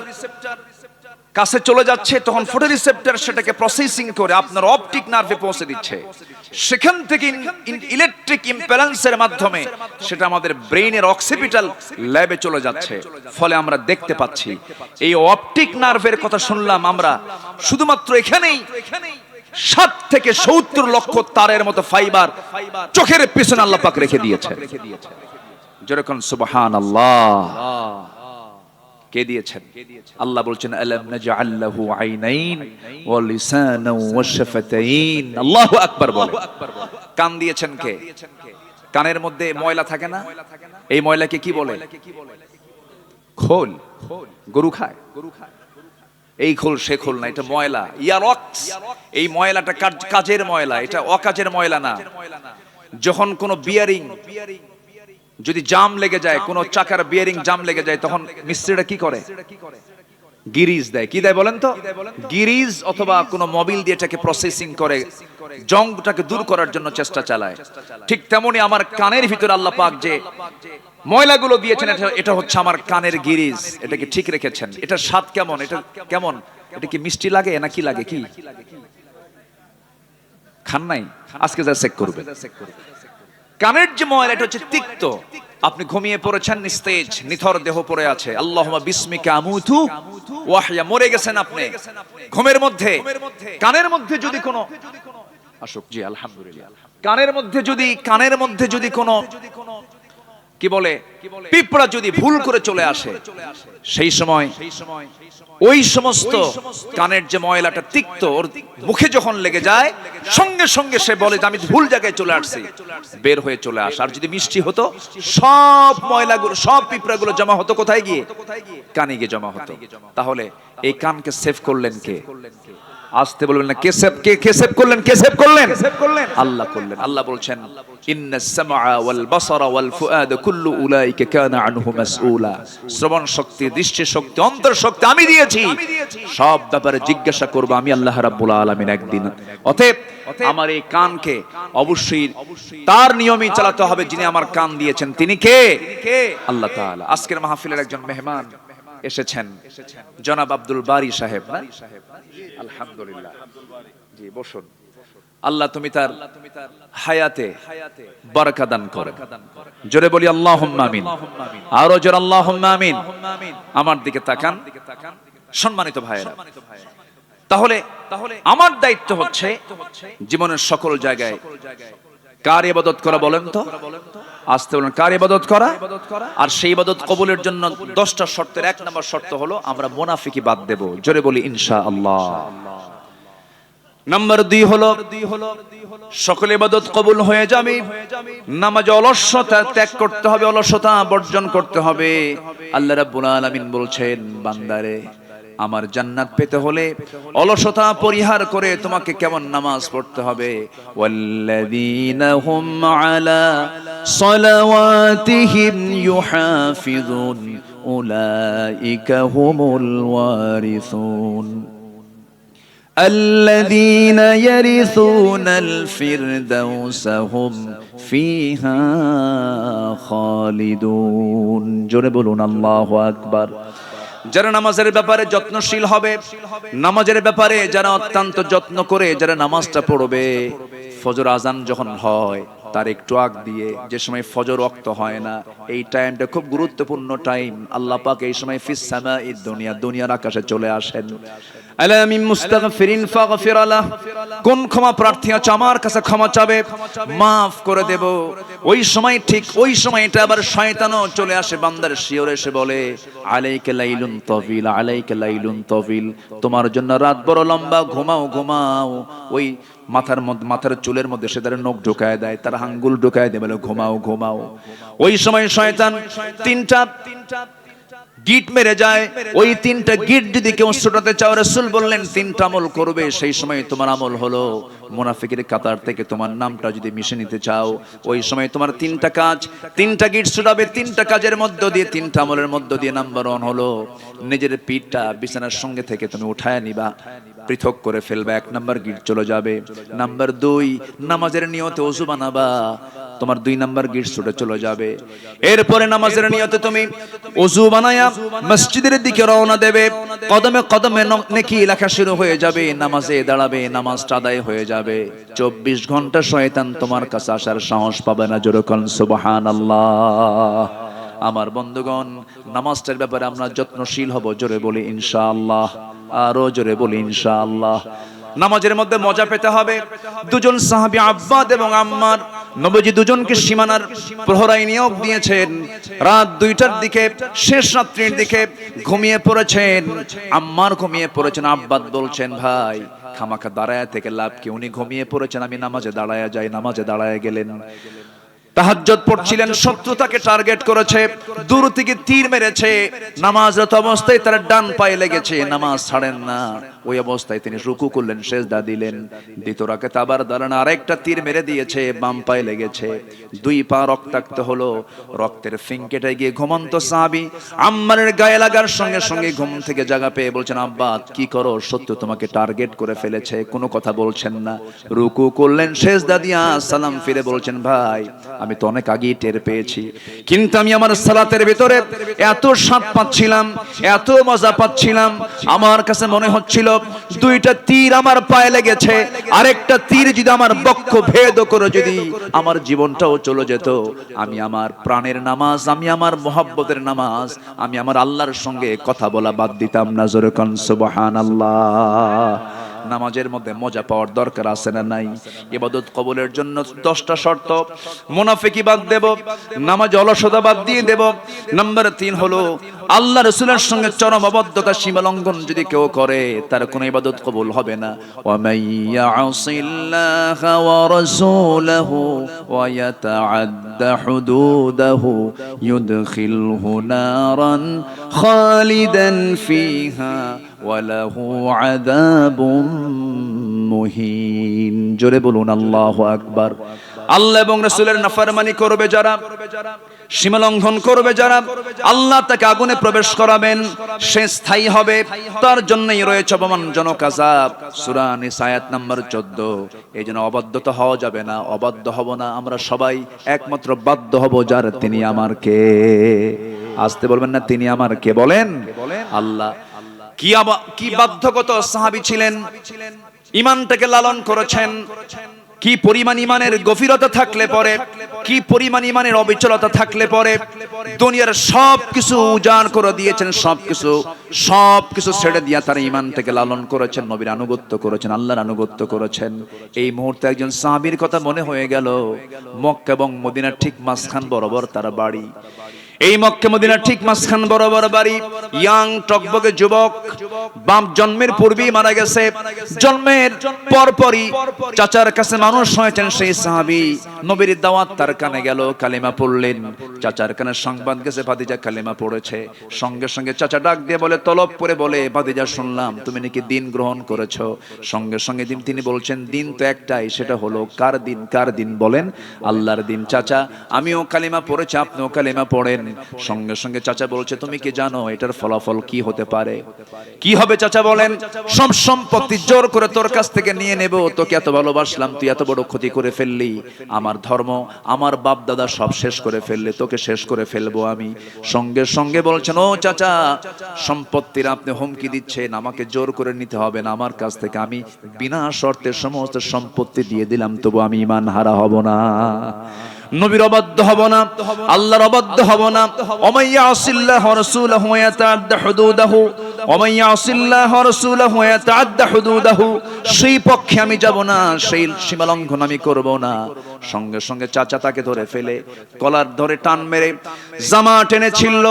কাছে চলে যাচ্ছে, তখন ফটো রিসেপ্টর সেটাকে প্রসেসিং করে আপনার অপটিক নার্ভে পৌঁছে দিচ্ছে। সেখান থেকে ইলেকট্রিক ইম্প্যালেন্সের মাধ্যমে সেটা আমাদের ব্রেইনের অক্সিপিটাল ল্যাবে চলে যাচ্ছে। ফলে আমরা দেখতে পাচ্ছি। এই অপটিক নার্ভের কথা শুনলাম আমরা, শুধুমাত্র এখানেই 7 থেকে 70 লক্ষ তারের মতো ফাইবার চোখের পিছনে আল্লাহ পাক রেখে দিয়েছে। যেরকম সুবহানাল্লাহ। কে দিয়েছেন? আল্লাহ বলছেন আলাম নাজআল লাহু আইনাইন ওয়া লিসানান ওয়া শাফাতাইন। আল্লাহু আকবার বলে। কান দিয়েছেন কে? কানের মধ্যে ময়লা থাকে না? এই ময়লাকে কি বলে? খোল। গরু খায়? এই খোল সে খোল না, এটা ময়লা, ইয়ারক্স। এই ময়লাটা কাজের ময়লা, এটা অকাজের ময়লা না। যখন কোনো বিয়ারিং যদি জাম লেগে যায়, কোন চাকার বিয়ারিং জাম লেগে যায়, তখন মিস্ত্রিরা কি করে? গিরিজ দেয়। কি দেয় বলেন তো? গিরিজ অথবা কোন মোবিল দিয়ে এটাকে প্রসেসিং করে জংটাকে দূর করার জন্য চেষ্টা চালায়। ঠিক তেমনি আমার কানের ভিতরে আল্লাহ পাক যে ময়লাগুলো দিয়েছেন, এটা হচ্ছে আমার কানের গিরিজ। এটাকে ঠিক রেখেছেন। এটা স্বাদ কেমন? এটা কেমন? এটা কি মিষ্টি লাগে না কি লাগে? কি খান নাই? আজকে যা চেক করবে। কানের যে ময়লা, এটা হচ্ছে তিক্ত। আপনি ঘুমিয়ে পড়েছেন, নিস্তেজ, নিথর দেহ পড়ে আছে। আল্লাহুম্মা বিসমিকা আমুতু ওয়া আহইয়া, মরে গেছেন আপনি ঘুমের মধ্যে। কানের মধ্যে যদি কোনো আসুক, জি আলহামদুলিল্লাহ, কানের মধ্যে যদি কোনো কি বলে পিঁপড়া যদি ভুল করে চলে আসে, সেই সময় ওই সমস্ত কানের যে ময়লাটা তিক্ত, ওর মুখে যখন লেগে যায়, সঙ্গে সঙ্গে সে বলে যে আমি ভুল জায়গায় চলে আসছি, বের হয়ে চলে আস। আর যদি মিষ্টি হতো, সব ময়লাগুলো, সব পিঁপড়াগুলো জমা হতো কোথায় গিয়ে? কানে গিয়ে জমা হতো। তাহলে এই কানকে সেভ করলেন কে? আসতে বলবেন না, কে সেভ করলেন আল্লাহ করলেন। আল্লাহ বলছেন ইন্নাস সামআ ওয়াল বাসারা ওয়াল ফুআদ কুল্লু উলাইকা কানা আনহু মাসউলা। শ্রবণ শক্তি, দৃষ্টি শক্তি, অন্তর শক্তি আমি দিয়েছি, সব ব্যাপারে জিজ্ঞাসা করব আমি আল্লাহ রাব্বুল আলামিন একদিন। অতএব আমার এই কানকে অবশ্যই তার নিয়মেই চালাতে হবে যিনি আমার কান দিয়েছেন। তিনি কে? আল্লাহ তাআলা। আজকের মাহফিলের একজন মেহমান এসেছেন, জনাব আব্দুল বারী সাহেব। না, আলহামদুলিল্লাহ, জি বসুন। আল্লাহ তুমি তার হায়াতে বারাকা দান করো। জোরে বলি আল্লাহুম্মা আমিন। আরো জোরে আল্লাহুম্মা আমিন। আমার দিকে তাকান সম্মানিত ভাইয়েরা। তাহলে আমার দায়িত্ব হচ্ছে জীবনের সকল জায়গায় কার ইবাদত করা বলেন তো? আসতে বলেন, কার ইবাদত করা? আর সেই ইবাদত কবুলের জন্য 10টা শর্তের 1 নম্বর শর্ত হলো আমরা মুনাফিকি বাদ দেব। জোরে বলি ইনশাআল্লাহ। নাম্বার 2 হলো সকল ইবাদত কবুল হয়ে যাবে, নামাজে অলসতা ত্যাগ করতে হবে, অলসতা বর্জন করতে হবে। আল্লাহ রাব্বুল আলামিন বলছেন, বান্দারে আমার জান্নাত পেতে হলে অলসতা পরিহার করে তোমাকে কেমন নামাজ পড়তে হবে। ওয়াল্লাযীনা হুম আলা সালাওয়াতিহিম ইউহাফিজুন উলাইকা হুমুল ওয়ারিসুন الذين يرثون الفردوس هم فيها خالدون। জোরে বলুন আল্লাহু আকবার। যারা নামাজের ব্যাপারে যত্নশীল হবে, নামাজের ব্যাপারে যারা অত্যন্ত যত্ন করে যারা নামাজটা পড়বে, ফজর আজান যখন হয় তার একটু আগ দিয়ে, যে সময় ফজর ওয়াক্ত হয় না, এই টাইমটা খুব গুরুত্বপূর্ণ টাইম। আল্লাহ পাক এই সময় ফিস সামাইদ দুনিয়া, দুনিয়ার আকাশে চলে আসেন। আলা মিন মুস্তাগফিরিন ফাগফির লাহ, কোন ক্ষমা প্রার্থী আছে আমার কাছে ক্ষমা চাবে, মাফ করে দেব। ওই সময় ঠিক ওই সময়টা আবার শয়তানও চলে আসে বান্দার শিয়রে, এসে বলে আলাইকা লাইলুন তাওয়িল, আলাইকা লাইলুন তাওয়িল, তোমার জন্য রাত বড় লম্বা, ঘুমাও ঘুমাও। ওই মাথার চুলের মধ্যে সে তার নখ ঢুকায় দেয়, তার আঙ্গুল ঢুকায় দেয়, বলে ঘুমাও ঘুমাও। ওই সময় শয়তান 3টা গিট মেরে যায়। ওই 3টা গিট যদি কেউ ছুটাতে চাও, রাসূল বললেন 3টা আমল করবে, সেই সময় তোমার আমল হলো মুনাফিকের কাতার থেকে তোমার নামটা যদি মিশে নিতে চাও, ওই সময় তোমার 3টা কাজ, 3টা গিট ছুটাবে। 3টা কাজের মধ্য দিয়ে, 3টা আমলের মধ্য দিয়ে নাম্বার 1 হলো নিজের পিঠটা বিছানার সঙ্গে থেকে তুমি উঠায় নিবা, পৃথক করে ফেলবা, 1 নাম্বার গিট চলে যাবে। নাম্বার 2, নামাজের নিয়তে ওযু বানাবা, তোমার 2 নাম্বার গিট ছুটে চলে যাবে। এরপরে নামাজের নিয়তে তুমি ওযু বানায়া মসজিদের দিকে রওনা দেবে, কদমে কদমে নেকি লেখা শুরু হয়ে যাবে, নামাজে দাঁড়াবে, নামাজটা আদায় হয়ে যাবে। 24 ঘন্টা শয়তান তোমার কাছে আসার সাহস পাবে না। জোরে কোন সুবহানাল্লাহ। আমার বন্ধুগণ, নামাজটার ব্যাপারে আমরা যত্নশীল হব। জোরে বলি ইনশাআল্লাহ, আরো জোরে বলি ইনশাআল্লাহ। নামাজের মধ্যে মজা পেতে হবে। 2জন সাহাবী আব্বাদ এবং আম্মার, নবীজি 2জনকে সীমানার প্রহরায় নিয়োগ দিয়েছেন। রাত 2টার দিকে, শেষ রাত্রির দিকে ঘুমিয়ে পড়েছেন। আম্মার ঘুমিয়ে পড়েছেন। আব্বাদ বলছেন, ভাই খামাখা দাঁড়ায় থেকে লাভ কি, উনি ঘুমিয়ে পড়েছেন, আমি নামাজে দাঁড়ায় যাই। নামাজে দাঁড়ায় গেলেন, তাহাজ্জুদ পড়ছিলেন, শত্রু তাকে টার্গেট করেছে, দূর থেকে তীর মেরেছে। নামাজরত অবস্থায় তার ডান পায়ে লেগেছে, নামাজ ছাড়েন না। ওই অবস্থায় তিনি রুকু করলেন, সিজদা দিলেন। দ্বিতীয় রাকাতে আবার দাঁড়ান, আরেকটা তীর মেরে দিয়েছে, বাম পায়ে লেগেছে। 2 পা রক্তাক্ত হলো, রক্তের ফিঙ্কেটে গিয়ে ঘুমন্ত সাহাবী আম্মারের গায়ে লাগার সঙ্গে সঙ্গে ঘুম থেকে জাগা পেয়ে বলছেন, আব্বা কি করো, শত্রু তোমাকে টার্গেট করে ফেলেছে। কোনো কথা বলছেন না, রুকু করলেন, সিজদা দিয়া সালাম ফিরে বলছেন, ভাই আমি তো অনেক আগেই টের পেয়েছি, কিন্তু আমি আমার সালাতের ভিতরে এত স্বাদ পাচ্ছিলাম, এত মজা পাচ্ছিলাম, আমার কাছে মনে হচ্ছিল 2টা তীর আমার পায়ে লেগেছে, আরেকটা তীর যদি আমার বক্ষ ভেদ করে যদি আমার জীবনটাও চলে যেত, আমি আমার প্রাণের নামাজ, আমি আমার মুহাব্বতের নামাজ, আমি আমার আল্লাহর সঙ্গে কথা বলা বাদ দিতাম না। জোরে কোন সুবহানাল্লাহ। নামাজের মধ্যে মজা পাওয়ার দরকার আছে না নাই? ইবাদত কবুলের জন্য 10টা শর্ত। মুনাফিকি বাদ দেব, নামাজ অলসতা বাদ দিয়ে দেব। নাম্বার 3 হলো আল্লাহ রাসূলের সঙ্গে চরম অবদ্ধতা, সীমা লঙ্ঘন যদি কেউ করে, তার কোনো ইবাদত কবুল হবে না। ওয়া মাইয়াসিল্লাহা ওয়া রাসূলাহু ওয়া ইয়াতাআদ্দা حدوده يدخله نارا خالدا فيها وله عذاب মুহিন। জোরে বলুন আল্লাহু আকবার। আল্লাহ এবং রাসূলের নাফরমানি করবে যারা, সীমা লঙ্ঘন করবে যারা, আল্লাহ তাকে আগুনে প্রবেশ করাবেন, সে স্থায়ী হবে, তার জন্যই রয়েছে অপমানজনক আযাব। সূরা নিসা আয়াত নাম্বার 14। এই জন্য অবাধ্যতা হওয়া যাবে না, অবাধ্য হব না। আমরা সবাই একমাত্র বাধ্য হব যার, তিনি আমার কে। আসতে বলবেন না, তিনি আমার কে, বলেন আল্লাহ। কি বাধ্যগত সাহাবী ছিলেন, ঈমানটাকে লালন করেছেন। কি পরিমাণ ঈমানের গভীরতা থাকলে পরে, কি পরিমাণ ঈমানের অবিচলতা থাকলে পরে দুনিয়ার সবকিছু উজাড় করে দিয়েছেন, সবকিছু ছেড়ে দিয়ে তারা ঈমানটাকে লালন করেছেন, নবীর আনুগত্য করেছেন, আল্লাহর আনুগত্য করেছেন। এই মুহূর্তে একজন সাহাবীর কথা মনে হয়ে গেল। মক্কা এবং মদিনার ঠিক মাঝখান বরাবর তার বাড়ি। এই মক্কা মদিনার ঠিক মাঝখান বরাবর বাড়ি। ইয়াং টকবকে যুবক, বাপ জন্মের পূর্বেই মারা গেছে। জন্মের পরপরই চাচার কাছে মানুষ হয়েছেন সেই সাহাবী। নবীর দাওয়াত তার কানে গেল, কালেমা পড়লেন। চাচার কানে সংবাদ গেছে ভাতিজা কালেমা পড়েছে। সঙ্গে সঙ্গে চাচা ডাক দিয়ে বলে, তলব করে বলে, ভাতিজা শুনলাম তুমি নাকি দিন গ্রহণ করেছো। সঙ্গে সঙ্গে তিনি বলছেন, দিন তো একটাই, সেটা হলো কার দিন? কার দিন বলেন? আল্লাহর দিন। চাচা আমিও কালেমা পড়েছি, আপনিও কালেমা পড়েন। সঙ্গে সঙ্গে চাচা বলছে, তুমি কি জানো এটার ফলাফল কি হতে পারে? কি হবে চাচা বলেন? সব সম্পত্তি জোর করে তোর কাছ থেকে নিয়ে নেব। তোকে এত ভালোবাসলাম, তুই এত বড় ক্ষতি করে ফেললি। আমার ধর্ম, আমার বাপ দাদা সব শেষ করে ফেললে, তোকে শেষ করে ফেলবো আমি। সঙ্গে সঙ্গে বলছেন, ও চাচা, সম্পত্তির আপনি হুমকি দিচ্ছেন, আমাকে জোর করে নিতে হবে না আমার কাছ থেকে। আমি বিনা শর্তে সমস্ত সম্পত্তি দিয়ে দিলাম, তবু আমি ঈমান হারা হব না, নবীর অবাধ্য হব না, আল্লাহর অবাধ্য হব না। ওমাইয়া আসিল্লাহ রাসূলহু ওয়া ইয়াতাআদ্দা হুদুদাহু, ওমাইয়া আসিল্লাহ রাসূলহু ওয়া ইয়াতাআদ্দা হুদুদাহু, সেই পক্ষে আমি যাব না, সেই সীমা লঙ্ঘন আমি করব না। সঙ্গে সঙ্গে চাচা তাকে ধরে ফেলে, কলার ধরে টান মেরে জামা টেনে ছিলল,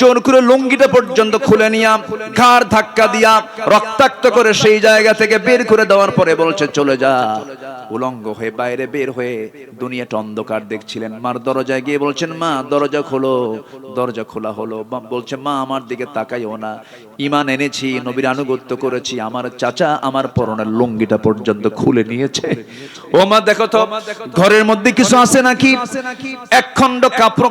জোর করে লুঙ্গিটা পর্যন্ত খুলে নিয়া, ঘাড় ধাক্কা দিয়া রক্তাক্ত করে সেই জায়গা থেকে বের করে দেওয়ার পরে বলছে, চলে যা। উলঙ্গ হয়ে বাইরে বের হয়ে দুনিয়াটা অন্ধকার দেখছিলেন। মার দরজায় গিয়ে বলছেন, মা দরজা খোলো। দরজা খোলা হলো। বলছে, মা আমার দিকে তাকাইও না, ঈমান এনেছি, নবীর আনুগত্য করেছি। আমার চাচা আমার পরনের লুঙ্গিটা পর্যন্ত খুলে নিয়েছে। ও মা দেখো তো ঘরের মধ্যে কিছু আছে নাকি? এক খণ্ড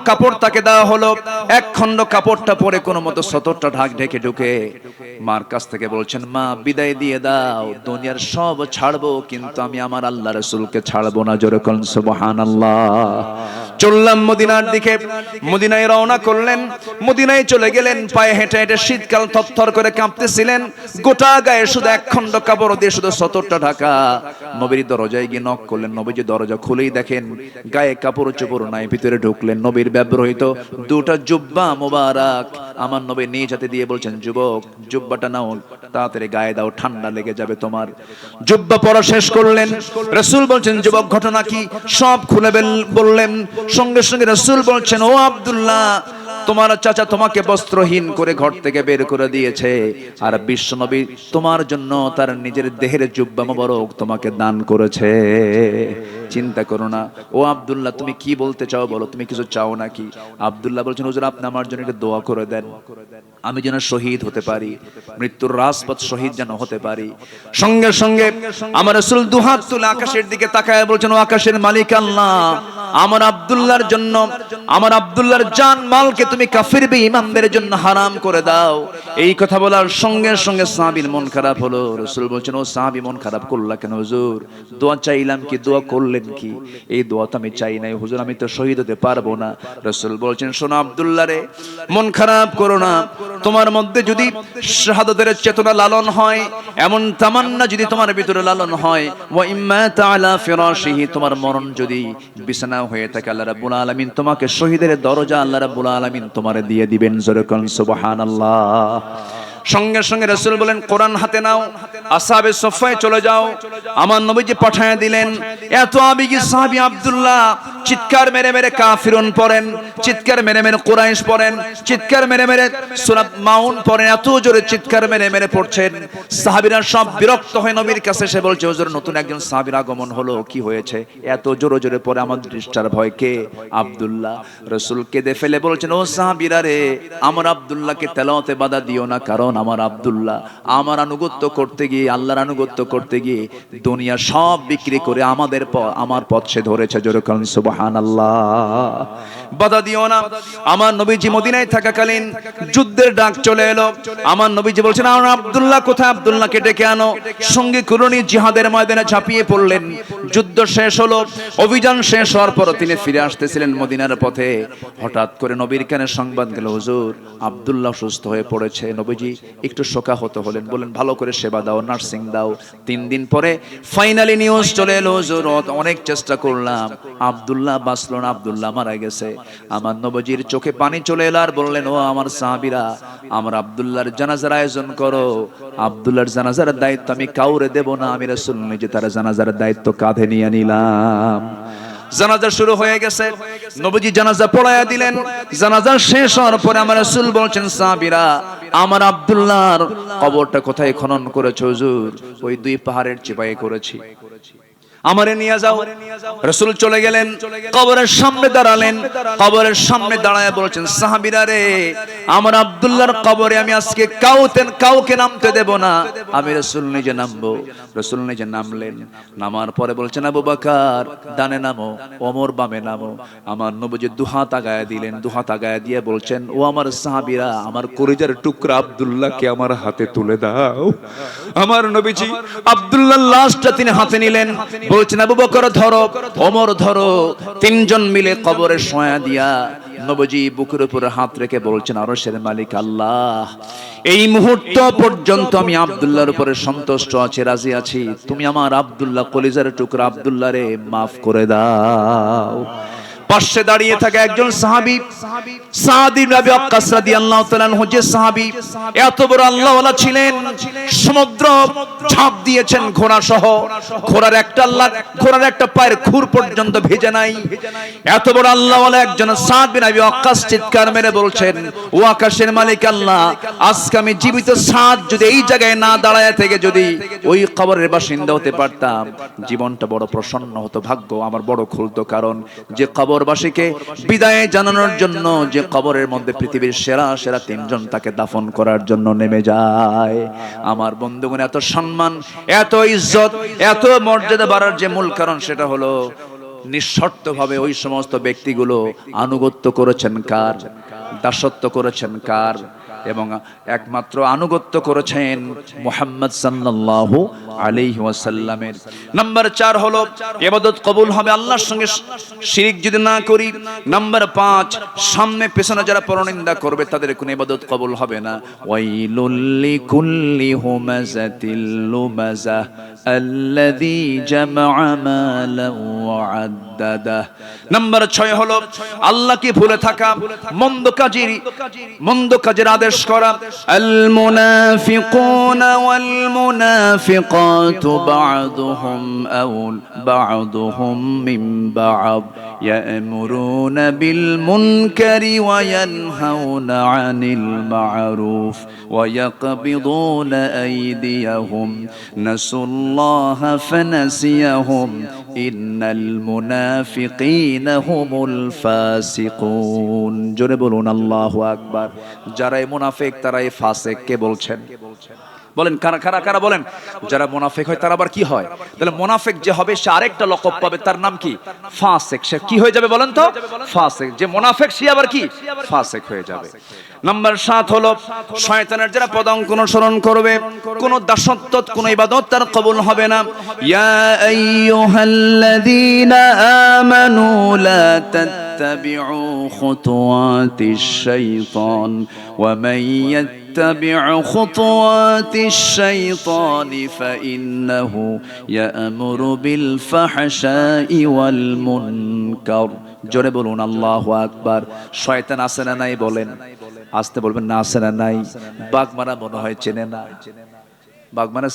কাপড় তাকে দেওয়া হলো। এক খণ্ড কাপড়টা পরে কোনো মতো সতরটা ঢেকে ঢুকে মার কাছ থেকে বলছেন, মা বিদায় দিয়ে দাও, দুনিয়ার সব ছাড়বো, কিন্তু আমি আমার আল্লাহ রাসূলকে ছাড়বো না। জোরে বলেন সুবহানাল্লাহ। চললাম মদিনার দিকে। মদিনায় রওনা করলেন। মদিনায় চলে গেলেন। পায়ে হেঁটে হেঁটে, শীতকাল থরথর করে কাঁপতেছিলেন। গোটা গায়ে শুধু এক খণ্ড কাপড় দিয়ে শুধু সতরটা ঢাকা। নবীর দরজায় গিয়ে নক করলেন। নবীজি দরজা খুলেই দেখেন গায়ে কাপড় চোপড় নাই। ভিতরে ঢুকলেন। নবীর ব্যবহৃত দুটা জুব্বা মোবারক আমার নবী নিজ হাতে দিয়ে বলছেন, যুবক জুব্বাটা নাও, তাড়াতাড়ি গায়ে দাও, ঠান্ডা লেগে যাবে তোমার। জুব্বা পরা শেষ করলেন। রাসূল বলছেন, যুবক ঘটনা কি? সব খুলে বললেন। সঙ্গে সঙ্গে রাসূল বলছেন, ও আব্দুল্লাহ, তোমার চাচা তোমাকে বস্ত্রহীন করে ঘর থেকে বের করে দিয়েছে, আর বিশ্বনবী তোমার জন্য তার নিজের দেহের জুব্বা মোবারক তোমাকে দান করেছে। চিন্তা করো না। ও আব্দুল্লাহ, তুমি কি বলতে চাও বলো, তুমি কিছু চাও নাকি? আব্দুল্লাহ বলছেন, হুজুর আপনি আমার জন্য একটা দোয়া করে দেন, আমি যেন শহীদ হতে পারি, মৃত্যুর রাজপথ শহীদ যেন হতে পারি। সঙ্গে সঙ্গে আমার রাসূল দুহাত তুলে আকাশের দিকে তাকায় বলছেন, ও আকাশের মালিক আল্লাহ, আমার আব্দুল্লাহর জন্য, আমার আব্দুল্লাহর জান মালকে তুমি কাফির বেঈমানদের জন্য হারাম করে দাও। এই কথা বলার সঙ্গে সঙ্গে সাহাবীর মন খারাপ হলো। রাসূল বলছেন, ও সাহাবী মন খারাপ করলা কেন হুজুর? দোয়া চাইলাম কি, দোয়া করলেন কি? এই দোয়া তো আমি চাই নাই হুজুর, আমি তো শহীদ হতে পারবো না। রাসূল বলছেন, শোনো আব্দুল্লাহ রে, মন খারাপ করো না। তোমার মধ্যে যদি শাহাদাতের চেতনা লালন হয়, এমন তামান্না যদি তোমার ভিতরে লালন হয়, ওয়া ইম্মা তাআলা ফিরাশিহি, তোমার মরণ যদি বিছানা হয়ে থাকে, আল্লাহ রাব্বুল আলামিন তোমাকে শহীদের দরজা আল্লাহ রাব্বুল আলামিন তোমারে দিয়ে দিবেন। জোরে কোন সুবহানাল্লাহ। সঙ্গে সঙ্গে রাসূল বলেন কোরআন হাতে নাও, আসহাবে সুফফায় চলে যাও। আমার নবীজি পাঠিয়ে দিলেন। এত আবেগী সাহাবী আব্দুল্লাহ চিৎকার মেরে মেরে কাফিরুন পড়েন, চিৎকার মেরে মেরে কুরাইশ পড়েন, চিৎকার মেরে মেরে সূরা মাউন পড়েন, এত জোরে চিৎকার মেরে মেরে পড়ছেন। সাহাবীরা সব বিরক্ত হয়ে নবীর কাছে এসে বলছে, হুজুর নতুন একজন সাহাবীর আগমন হলো, কি হয়েছে এত জোরে জোরে পড়ে আমাদের ডিস্টার্ব ভয়? কে? আব্দুল্লাহ। রাসূল কেঁদে ফেলে বলছেন, ও সাহাবীরা রে, আমার আব্দুল্লাহকে তেলাওয়াতে বাধা দিও না, কারণ আমার আব্দুল্লাহ আমার আনুগত্য করতে গিয়ে, আল্লাহর আনুগত্য করতে গিয়ে দুনিয়া সব বিক্রি করে আমার পথ সে ধরেছে। জোরে বলুন সুবহানাল্লাহ। বাধা দিও না। আমার নবীজি মদিনায় থাকাকালীন যুদ্ধের ডাক চলে এলো। আমার নবীজি বলছেন, আমার আব্দুল্লাহ কোথায়? আব্দুল্লাহকে ডেকে আনো। সঙ্গে কুরনি জিহাদের ময়দানে ঝাঁপিয়ে পড়লেন। যুদ্ধ শেষ হলো, অভিযান শেষ হওয়ার পর তিনি ফিরে আসতেছিলেন মদিনার পথে। হঠাৎ করে নবীর কানে সংবাদ গেল, হুজুর আব্দুল্লাহ সুস্থ হয়ে পড়েছে। নবীজি একটু শোকাহত হলেন, বলেন ভালো করে সেবা দাও, নার্সিং দাও। 3 দিন পরে ফাইনালি নিউজ চলে এলো, হুজুর অনেক চেষ্টা করলাম, আব্দুল্লাহ বাঁচলো না, আব্দুল্লাহ মারা গেছে। আমার নবীজির চোখে পানি চলে এলো আর বললেন, ও আমার সাহাবীরা, আমার আব্দুল্লাহর জানাজার আয়োজন করো। আব্দুল্লাহর জানাজার দায়িত্ব আমি কাউরে দেব না, আমি রাসূল নিজে তার জানাজার দায়িত্ব কাঁধে নিয়ে নিলাম। জানাজা শুরু হয়ে গেছে, নবীজি জানাজা পড়ায়া দিলেন। জানাজা শেষ হওয়ার পরে আমার রাসূল বলছেন, সাহাবীরা, আমার আব্দুল্লাহর কবরটা কোথায় খনন করেছো? হুজুর ওই 2 পাহাড়ের চিপায় করেছি, আমারে নিয়ে যাও। রাসূল চলে গেলেন, কবরের সামনে দাঁড়ালেন। কবরের সামনে দাঁড়ায় বলছেন, সাহাবীরা রে, আমার আব্দুল্লাহর কবরে আমি আজকে কাউকে নামতে দেব না, আমি রাসূল নিজে নামবো। রাসূল নিজে নামলেন। নামার পরে বলছেন, আবু বকর ডানে নামো, ওমর বামে নামো। আমার নবীজি দুহাত আগায় দিলেন। দুহাত আগায় দিয়ে বলছেন, ও আমার সাহাবীরা, আমার কলিজার টুকরা আব্দুল্লাহকে আমার হাতে তুলে দাও। আমার নবীজি আব্দুল্লাহর লাশটা তিনি হাতে নিলেন। বলছেন, আবু বকর ধরো, ওমর ধরো। 3 জন মিলে কবরে শোয়া দিয়া নবীজি বুকের উপর হাত রেখে বলছেন, আরশের মালিক আল্লাহ, এই মুহূর্ত পর্যন্ত আমি আব্দুল্লাহর উপরে সন্তুষ্ট আছি, রাজি আছি। তুমি আমার আব্দুল্লাহ, কলিজার টুকরা আব্দুল্লাহ রে মাফ করে দাও। পাশে দাঁড়িয়ে থাকা একজন সাহাবী, সাদ ইবনে আবি ওয়াক্কাস রাদিয়াল্লাহু তাআলা আনহু, যে সাহাবী এত বড় আল্লাহওয়ালা ছিলেন, সমুদ্র ঝাঁপ দিয়েছেন ঘোড়া সহ, ঘোড়ার একটা পায়ের খুর পর্যন্ত ভেজে নাই। এত বড় আল্লাহওয়ালা একজন সাদ বিন আবি ওয়াক্কাস চিৎকার মেরে বলছেন, ও আকাশের মালিক আল্লাহ, আজকে আমি জীবিত সাদ যদি এই জায়গায় না দাঁড়ায় থেকে যদি ওই কবরের বাসিন্দা হতে পারতাম, জীবনটা বড় প্রসন্ন হতো, ভাগ্য আমার বড় খুলতো। কারণ যে কবরবাসীকে বিদায় জানানোর জন্য যে কবরের মধ্যে পৃথিবীর সেরা 3 জন তাকে দাফন করার জন্য নেমে যায়। আমার বন্ধুগণ, এত সম্মান, এত ইজ্জত, এত মর্যাদা বাড়ার যে মূল কারণ, সেটা হলো নিঃশর্তভাবে ওই সমস্ত ব্যক্তিগুলো আনুগত্য করেছেন কার? দাসত্ব করেছেন কার? এবং একমাত্র আনুগত্য করেছেন মুহাম্মদ সাল্লাল্লাহু আলাইহি ওয়াসাল্লামের। নাম্বার 4 হলো ইবাদত কবুল হবে আল্লাহর সঙ্গে শিরক যদি না করি। নাম্বার 5, সামনে পেছনে যারা পরনিন্দা করবে তাদের কোনো ইবাদত কবুল হবে না। ওয়াইলুল লিকুল্লি হুমাযাতিল লুমাযা আল্লাযী জামাআ মালান ওয়া আদ্দাদা। নাম্বার 6 হলো আল্লাহকে ভুলে থাকা, মন্দ কাজের আদেশ করা। আল মুনাফিকুনা ওয়াল মুনাফিকাতু বা'দুহুম মিন বা'দ ইয়া'মুরুনা বিল মুনকারি ওয়া ইয়ানহাউনা আনিল মা'রুফ ওয়া ইয়াকবিদুনা আইদিয়াহুম নাসুল্লাহা ফানাসিয়াহুম ইন্নাল মুনাফিকিনা হুমুল ফাসিকুন। জোরে বলুন আল্লাহু আকবার। যারা মুনাফিক তারাই ফাসিক। কে বলছেন? বলেন কারা বলেন? যারা মুনাফিক হয় তারা আবার কি হয়? তাহলে মুনাফিক যে হবে সে আরেকটা লকব পাবে, তার নাম কি? ফাসিক। সে কি হয়ে যাবে বলেন তো? ফাসিক। যে মুনাফিক সে আবার কি? ফাসিক হয়ে যাবে। নাম্বার 7 হলো শয়তানের যারা পদাঙ্ক অনুসরণ করবে, কোন দাসত্ব, কোন ইবাদত তার কবুল হবে না। ইয়া আইয়ুহাল্লাযীনা আমানু লা তাত্তাবিউ খুতুওয়াতিশ শাইতান ওয়া মান يتبع خطوات الشيطان فإنه يأمر بالفحشاء والمنكر। জোরে বলুন আল্লাহু আকবার। শয়তান আছে না নাই বলেন? আসতে বলবেন না আছে না নাই। বাগমারা মনে হয় চেনে না। বাগমারা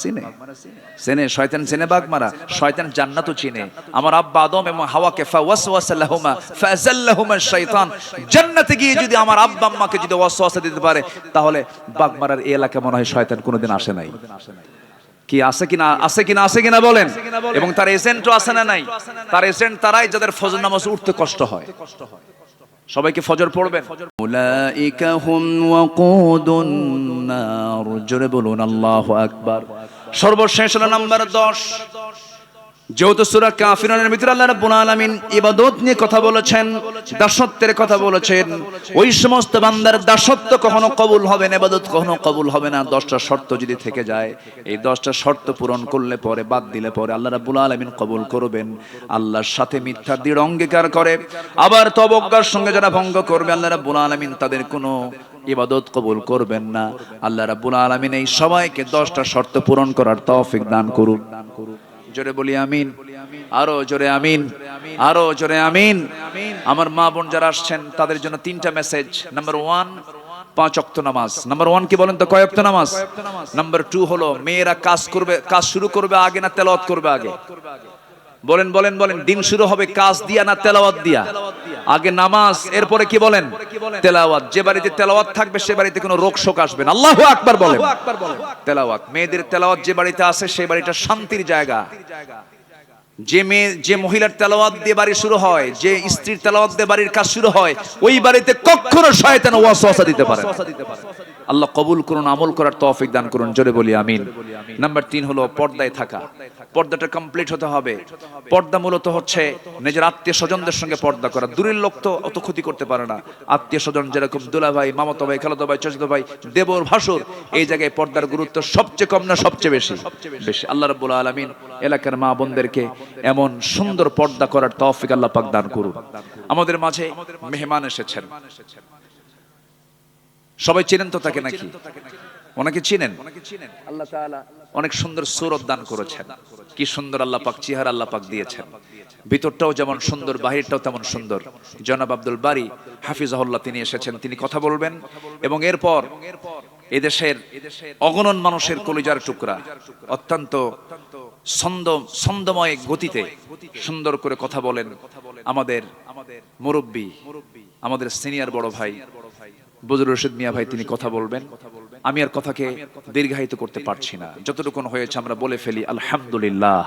চেনে শয়তান চেনে বাগমারা। শয়তান জান্নাতও চিনে। আমার আব্বা আদম এবং হাওয়াকে ফাওয়াসওয়াসা লাহুমা ফাযাল্লাহুমা শাইতান, জান্নাতে গিয়ে যদি আমার আব্বা আম্মাকে যদি ওয়াসওয়াসা দিতে পারে, তাহলে বাগমারার এই এলাকা মনে হয় শয়তান কোনোদিন আসে নাই। কি আছে কিনা, আছে কিনা, আছে কিনা বলেন। এবং তার এজেন্টও আছে না নাই? তার এজেন্ট তারাই যাদের ফজর নামাজ উঠতে কষ্ট হয়। সবাইকে ফজর পড়বেন। উলাইকা হুম ওয়াকুদুন নার, জোরে বলুন আল্লাহু আকবার। সর্বশেষ হলো নাম্বার 10। যেহেতু সূরা কাফিরুনের ভিতরে আল্লাহ রাব্বুল আলামিন ইবাদত নিয়ে কথা বলেছেন, দাসত্বের কথা বলেছেন, ওই সমস্ত বান্দার দাসত্ব কখনো কবুল হবে না, ইবাদত কখনো কবুল হবে না 10টা শর্ত যদি থেকে যায়। এই 10টা শর্ত পূরণ করলে পরে, বাদ দিলে পরে আল্লাহ রাব্বুল আলামিন কবুল করবেন। আল্লাহর সাথে মিথ্যা দৃঢ় অঙ্গীকার করে আবার তওবার সঙ্গে যারা ভঙ্গ করবে, আল্লাহ রাব্বুল আলামিন তাদের কোনো ইবাদত কবুল করবেন না। আল্লাহ রাব্বুল আলামিন এই সবাইকে 10টা শর্ত পূরণ করার তৌফিক দান করুন। জোরে বলি আমিন, আরো জোরে আমিন, আরো জোরে আমিন। আমার মা বোন যারা আসছেন তাদের জন্য 3টা মেসেজ। নাম্বার 1, 5 ওয়াক্ত নামাজ। নাম্বার 1 কি বলেন তো, কয় ওয়াক্ত নামাজ? নাম্বার 2 হলো মেয়েরা কাজ করবে, কাজ শুরু করবে আগে না তেলাওয়াত করবে আগে? বলেন বলেন বলেন। দিন শুরু হবে কাজ দিয়া না তেলাওয়াত দিয়া? আগে নামাজ, এরপরে কি বলেন? তেলাওয়াত। যে বাড়িতে তেলাওয়াত থাকবে সে বাড়িতে কোনো রোগ শোক আসবে না। আল্লাহু আকবার বলেন। তেলাওয়াত, মেয়েদের তেলাওয়াত যে বাড়িতে আছে সেই বাড়িটা শান্তির জায়গা। যে মহিলার তেলাওয়াত দিয়ে বাড়ি শুরু হয়, যে স্ত্রীর তেলাওয়াত দিয়ে বাড়ির কাজ শুরু হয়, ওই বাড়িতে কখনো শয়তান ওয়াসওয়াসা দিতে পারে না। আল্লাহ কবুল করুন, আমল করার তৌফিক দান করুন, জোরে বলি আমিন। নাম্বার 3 হলো পর্দায় থাকা। পর্দাটা কমপ্লিট হতে হবে। পর্দা মূলত হচ্ছে নিজের আত্মীয় স্বজনদের সঙ্গে পর্দা করা। দূরের লোক তো অত ক্ষতি করতে পারে না। আত্মীয় স্বজন যেরকম দুলা ভাই, মামাতো ভাই, খালাতো ভাই, চাচাতো ভাই, দেবর, ভাসুর, এই জায়গায় পর্দার গুরুত্ব সবচেয়ে কম না সবচেয়ে বেশি? বেশি। আল্লাহ রাব্বুল আলামিন এলাকার মা বোনদেরকে এমন সুন্দর পর্দা করার তৌফিক আল্লাহ পাক দান করুন। আমাদের মাঝে মেহমান এসেছেন, সবাই চিনেন তো তাকে নাকি? অনেকে চিনেন। আল্লাহ তাআলা অনেক সুন্দর সূরত দান করেছেন। কি সুন্দর আল্লাহ পাক চেহারা আল্লাহ পাক দিয়েছেন। ভিতরটাও যেমন সুন্দর, বাহিরটাও তেমন সুন্দর। জনাব আব্দুল বারী হাফিজাহুল্লাহ তিনি এসেছেন, তিনি কথা বলবেন। এবং এরপর এদেশের অগণন মানুষের কলিজার টুকরা অত্যন্ত ছন্দময় গতিতে সুন্দর করে কথা বলেন আমাদের মুরব্বী, আমাদের সিনিয়র বড় ভাই বজরুল রশিদ মিয়া ভাই, তিনি কথা বলবেন। আমি আর কথাকে দীর্ঘায়িত করতে পারছি না, যতটুকু হয়েছে আমরা বলে ফেলি আলহামদুলিল্লাহ।